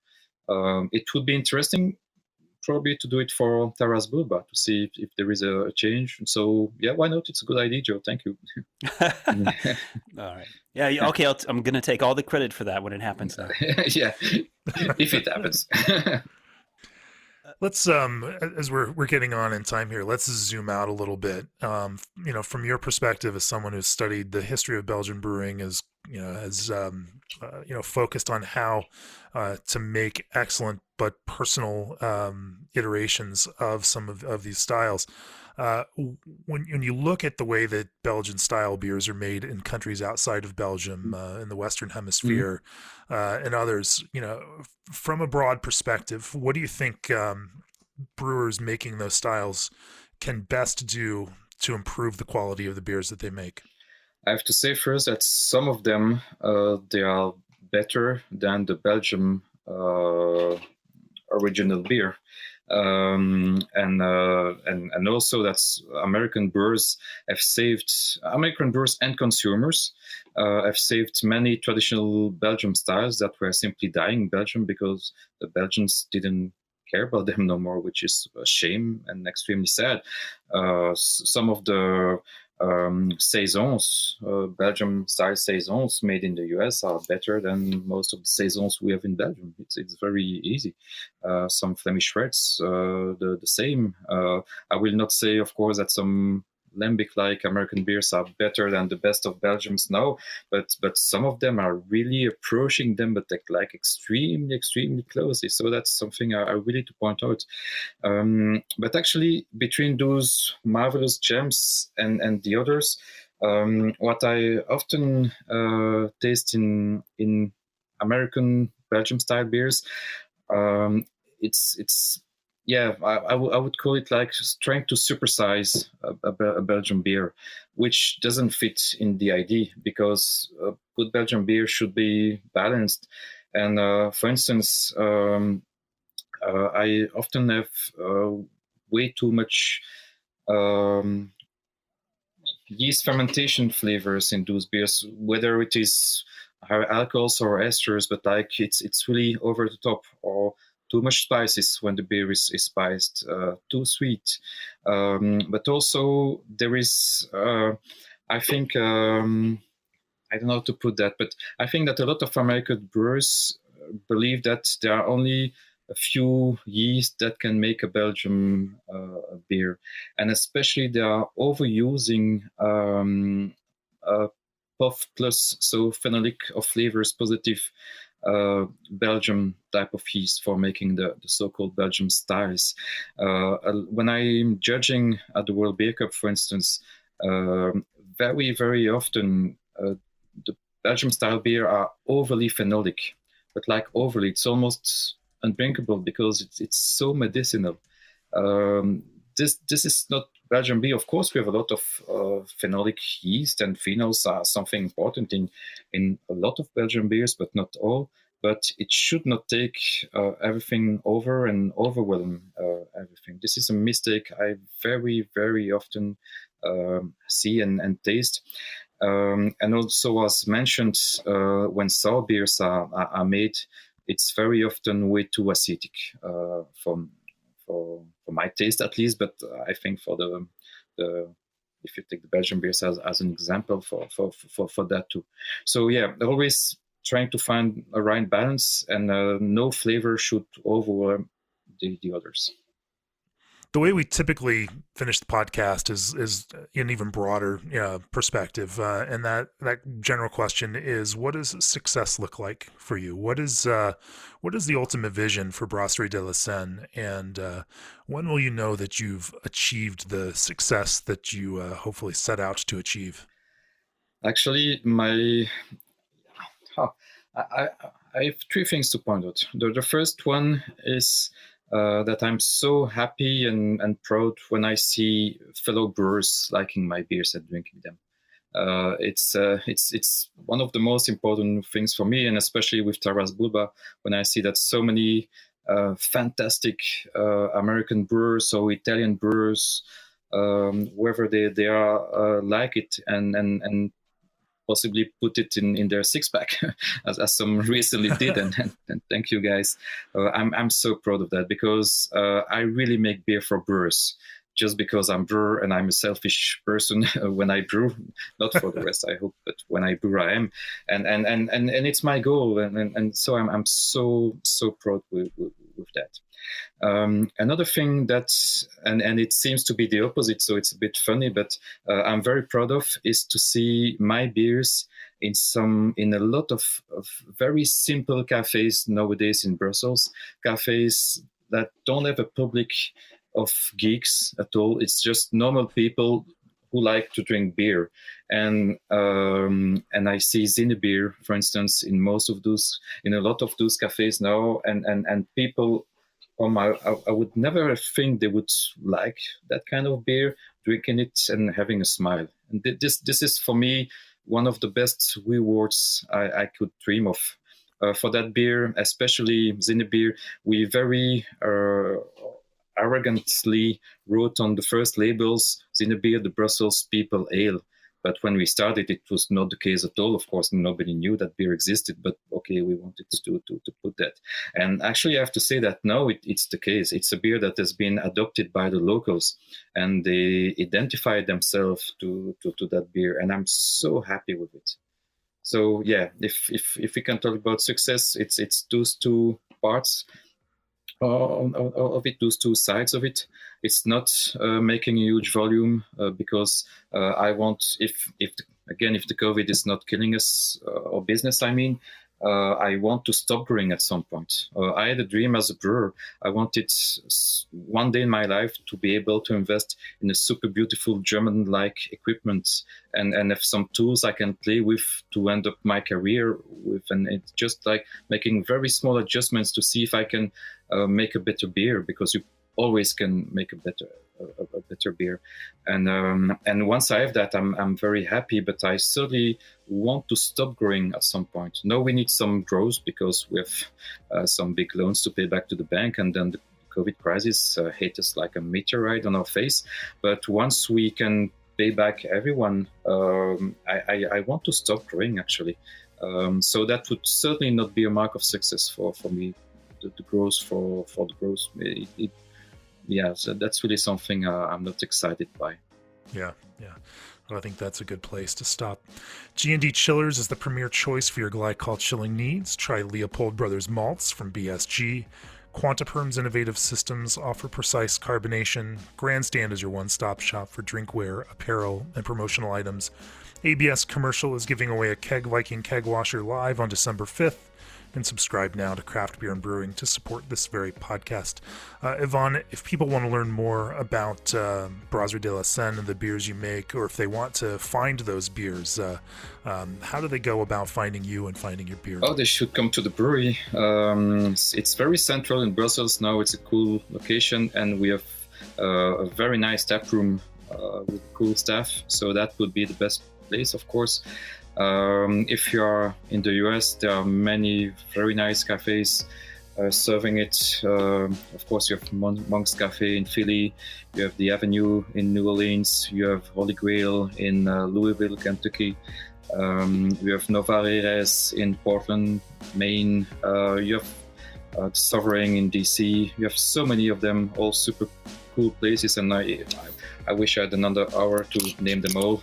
It would be interesting probably to do it for Taras Boulba to see if there is a change. So yeah, why not? It's a good idea, Joe. Thank you. All right. Yeah. Okay. I'm going to take all the credit for that when it happens now. Yeah, if it happens. Let's as we're getting on in time here, let's zoom out a little bit. From your perspective as someone who's studied the history of Belgian brewing, has focused on how to make excellent but personal iterations of some of these styles. When you look at the way that Belgian style beers are made in countries outside of Belgium, in the Western Hemisphere, and others, from a broad perspective, what do you think brewers making those styles can best do to improve the quality of the beers that they make? I have to say first that some of them they are better than the Belgian original beer. And also that's American brewers and consumers have saved many traditional Belgian styles that were simply dying in Belgium because the Belgians didn't care about them no more, which is a shame and extremely sad. Some of the saisons, Belgium style saisons made in the US are better than most of the saisons we have in Belgium. It's very easy. Some Flemish reds, the same. I will not say, of course, that some lambic-like American beers are better than the best of Belgium's now, but some of them are really approaching them, but like extremely closely. So that's something I really to point out. But actually, between those marvelous gems and the others, what I often taste in American Belgium style beers, it's yeah, I would call it like trying to supersize a Belgian beer, which doesn't fit in the idea, because good Belgian beer should be balanced. And for instance, I often have way too much yeast fermentation flavors in those beers, whether it is higher alcohols or esters, but like it's really over the top, or too much spices when the beer is spiced, too sweet. But also there is, I think, I don't know how to put that, but I think that a lot of American brewers believe that there are only a few yeast that can make a Belgian beer, and especially they are overusing puff plus, so phenolic or flavors positive Belgium type of yeast for making the so-called Belgium styles. When I'm judging at the World Beer Cup, for instance, very often the Belgium style beer are overly phenolic, but like overly, it's almost undrinkable because it's so medicinal. This is not Belgian beer. Of course, we have a lot of phenolic yeast, and phenols are something important in a lot of Belgian beers, but not all. But it should not take everything over and overwhelm everything. This is a mistake I very often see and taste. And also, as mentioned, when sour beers are made, it's very often way too acidic for my taste, at least. But I think for the if you take the Belgian beers as an example for that too. So yeah, always trying to find a right balance, and no flavor should overwhelm the others. The way we typically finish the podcast is an even broader perspective, and that general question is: what does success look like for you? What is the ultimate vision for Brasserie de la Senne, and when will you know that you've achieved the success that you hopefully set out to achieve? Actually, I have three things to point out. The first one is that I'm so happy and proud when I see fellow brewers liking my beers and drinking them. It's one of the most important things for me, and especially with Taras Boulba, when I see that so many fantastic American brewers or Italian brewers, wherever they are, like it and possibly put it in their six-pack, as some recently did, and thank you guys. I'm so proud of that, because I really make beer for brewers, just because I'm brewer and I'm a selfish person when I brew, not for the rest, I hope, but when I brew, I am, and it's my goal, and so I'm so proud with that. Another thing that, and it seems to be the opposite, so it's a bit funny, but I'm very proud of, is to see my beers in a lot of very simple cafes nowadays in Brussels, cafes that don't have a public of geeks at all. It's just normal people who like to drink beer, and I see Senne beer, for instance, in a lot of those cafes now, and people. I would never think they would like that kind of beer, drinking it and having a smile. And this is for me one of the best rewards I could dream of. For that beer, especially Senne beer, we very arrogantly wrote on the first labels, Senne beer, the Brussels people ale. But when we started, it was not the case at all. Of course, nobody knew that beer existed, but okay, we wanted to put that. And actually, I have to say that now it's the case. It's a beer that has been adopted by the locals, and they identify themselves to that beer, and I'm so happy with it. So yeah, if we can talk about success, it's those two parts. of it, those two sides of it. It's not making a huge volume because I want, if the COVID is not killing us or business, I mean, I want to stop brewing at some point. I had a dream as a brewer. I wanted one day in my life to be able to invest in a super beautiful German-like equipment and have some tools I can play with to end up my career with. And it's just like making very small adjustments to see if I can make a better beer, because you always can make a better beer. And once I have that, I'm very happy, but I certainly want to stop growing at some point. No, we need some growth because we have some big loans to pay back to the bank, and then the COVID crisis hit us like a meteorite on our face. But once we can pay back everyone, I want to stop growing, actually. So that would certainly not be a mark of success for me, the growth for the growth. Yeah, so that's really something I'm not excited by. Yeah. Well, I think that's a good place to stop. G&D Chillers is the premier choice for your glycol chilling needs. Try Leopold Brothers malts from BSG. Quantaperm's innovative systems offer precise carbonation. Grandstand is your one-stop shop for drinkware, apparel, and promotional items. ABS Commercial is giving away a Keg Viking keg washer live on December 5th. And subscribe now to Craft Beer and Brewing to support this very podcast. Yvan, if people want to learn more about Brasserie de la Senne and the beers you make, or if they want to find those beers, how do they go about finding you and finding your beer? Oh, they should come to the brewery. It's very central in Brussels now. It's a cool location, and we have a very nice tap room with cool staff. So that would be the best place, of course. If you are in the US, there are many very nice cafes serving it. Of course, you have Monk's Cafe in Philly, you have The Avenue in New Orleans, you have Holy Grail in Louisville, Kentucky, you have Nova Reres in Portland, Maine, you have Sovereign in DC. You have so many of them, all super cool places, and I wish I had another hour to name them all.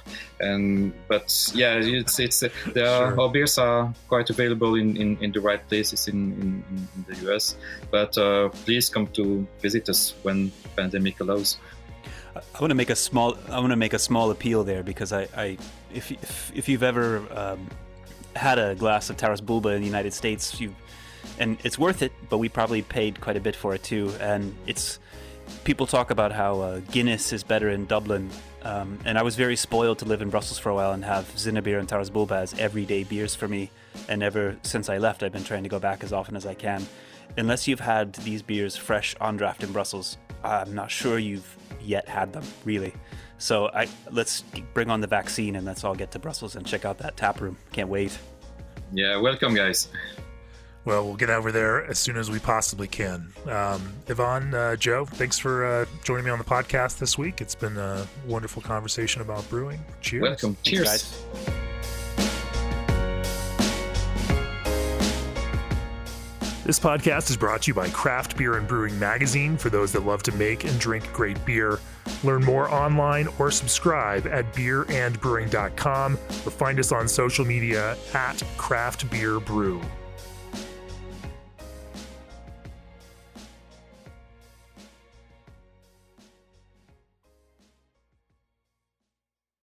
But yeah, Sure. Our beers are quite available in the right places in the US. But please come to visit us when the pandemic allows. I want to make a small appeal there, because if you've ever had a glass of Taras Boulba in the United States, and it's worth it, but we probably paid quite a bit for it too. And people talk about how Guinness is better in Dublin, and I was very spoiled to live in Brussels for a while and have Zinnebeer and Taras Boulba as everyday beers for me. And ever since I left, I've been trying to go back as often as I can. Unless you've had these beers fresh on draft in Brussels, I'm not sure you've yet had them, really. So let's bring on the vaccine and let's all get to Brussels and check out that tap room. Can't wait. Yeah, welcome, guys. Well, we'll get over there as soon as we possibly can. Yvan, Joe, thanks for joining me on the podcast this week. It's been a wonderful conversation about brewing. Cheers. Welcome. Cheers. Guys. This podcast is brought to you by Craft Beer and Brewing Magazine, for those that love to make and drink great beer. Learn more online or subscribe at beerandbrewing.com, or find us on social media at Craft Beer Brew.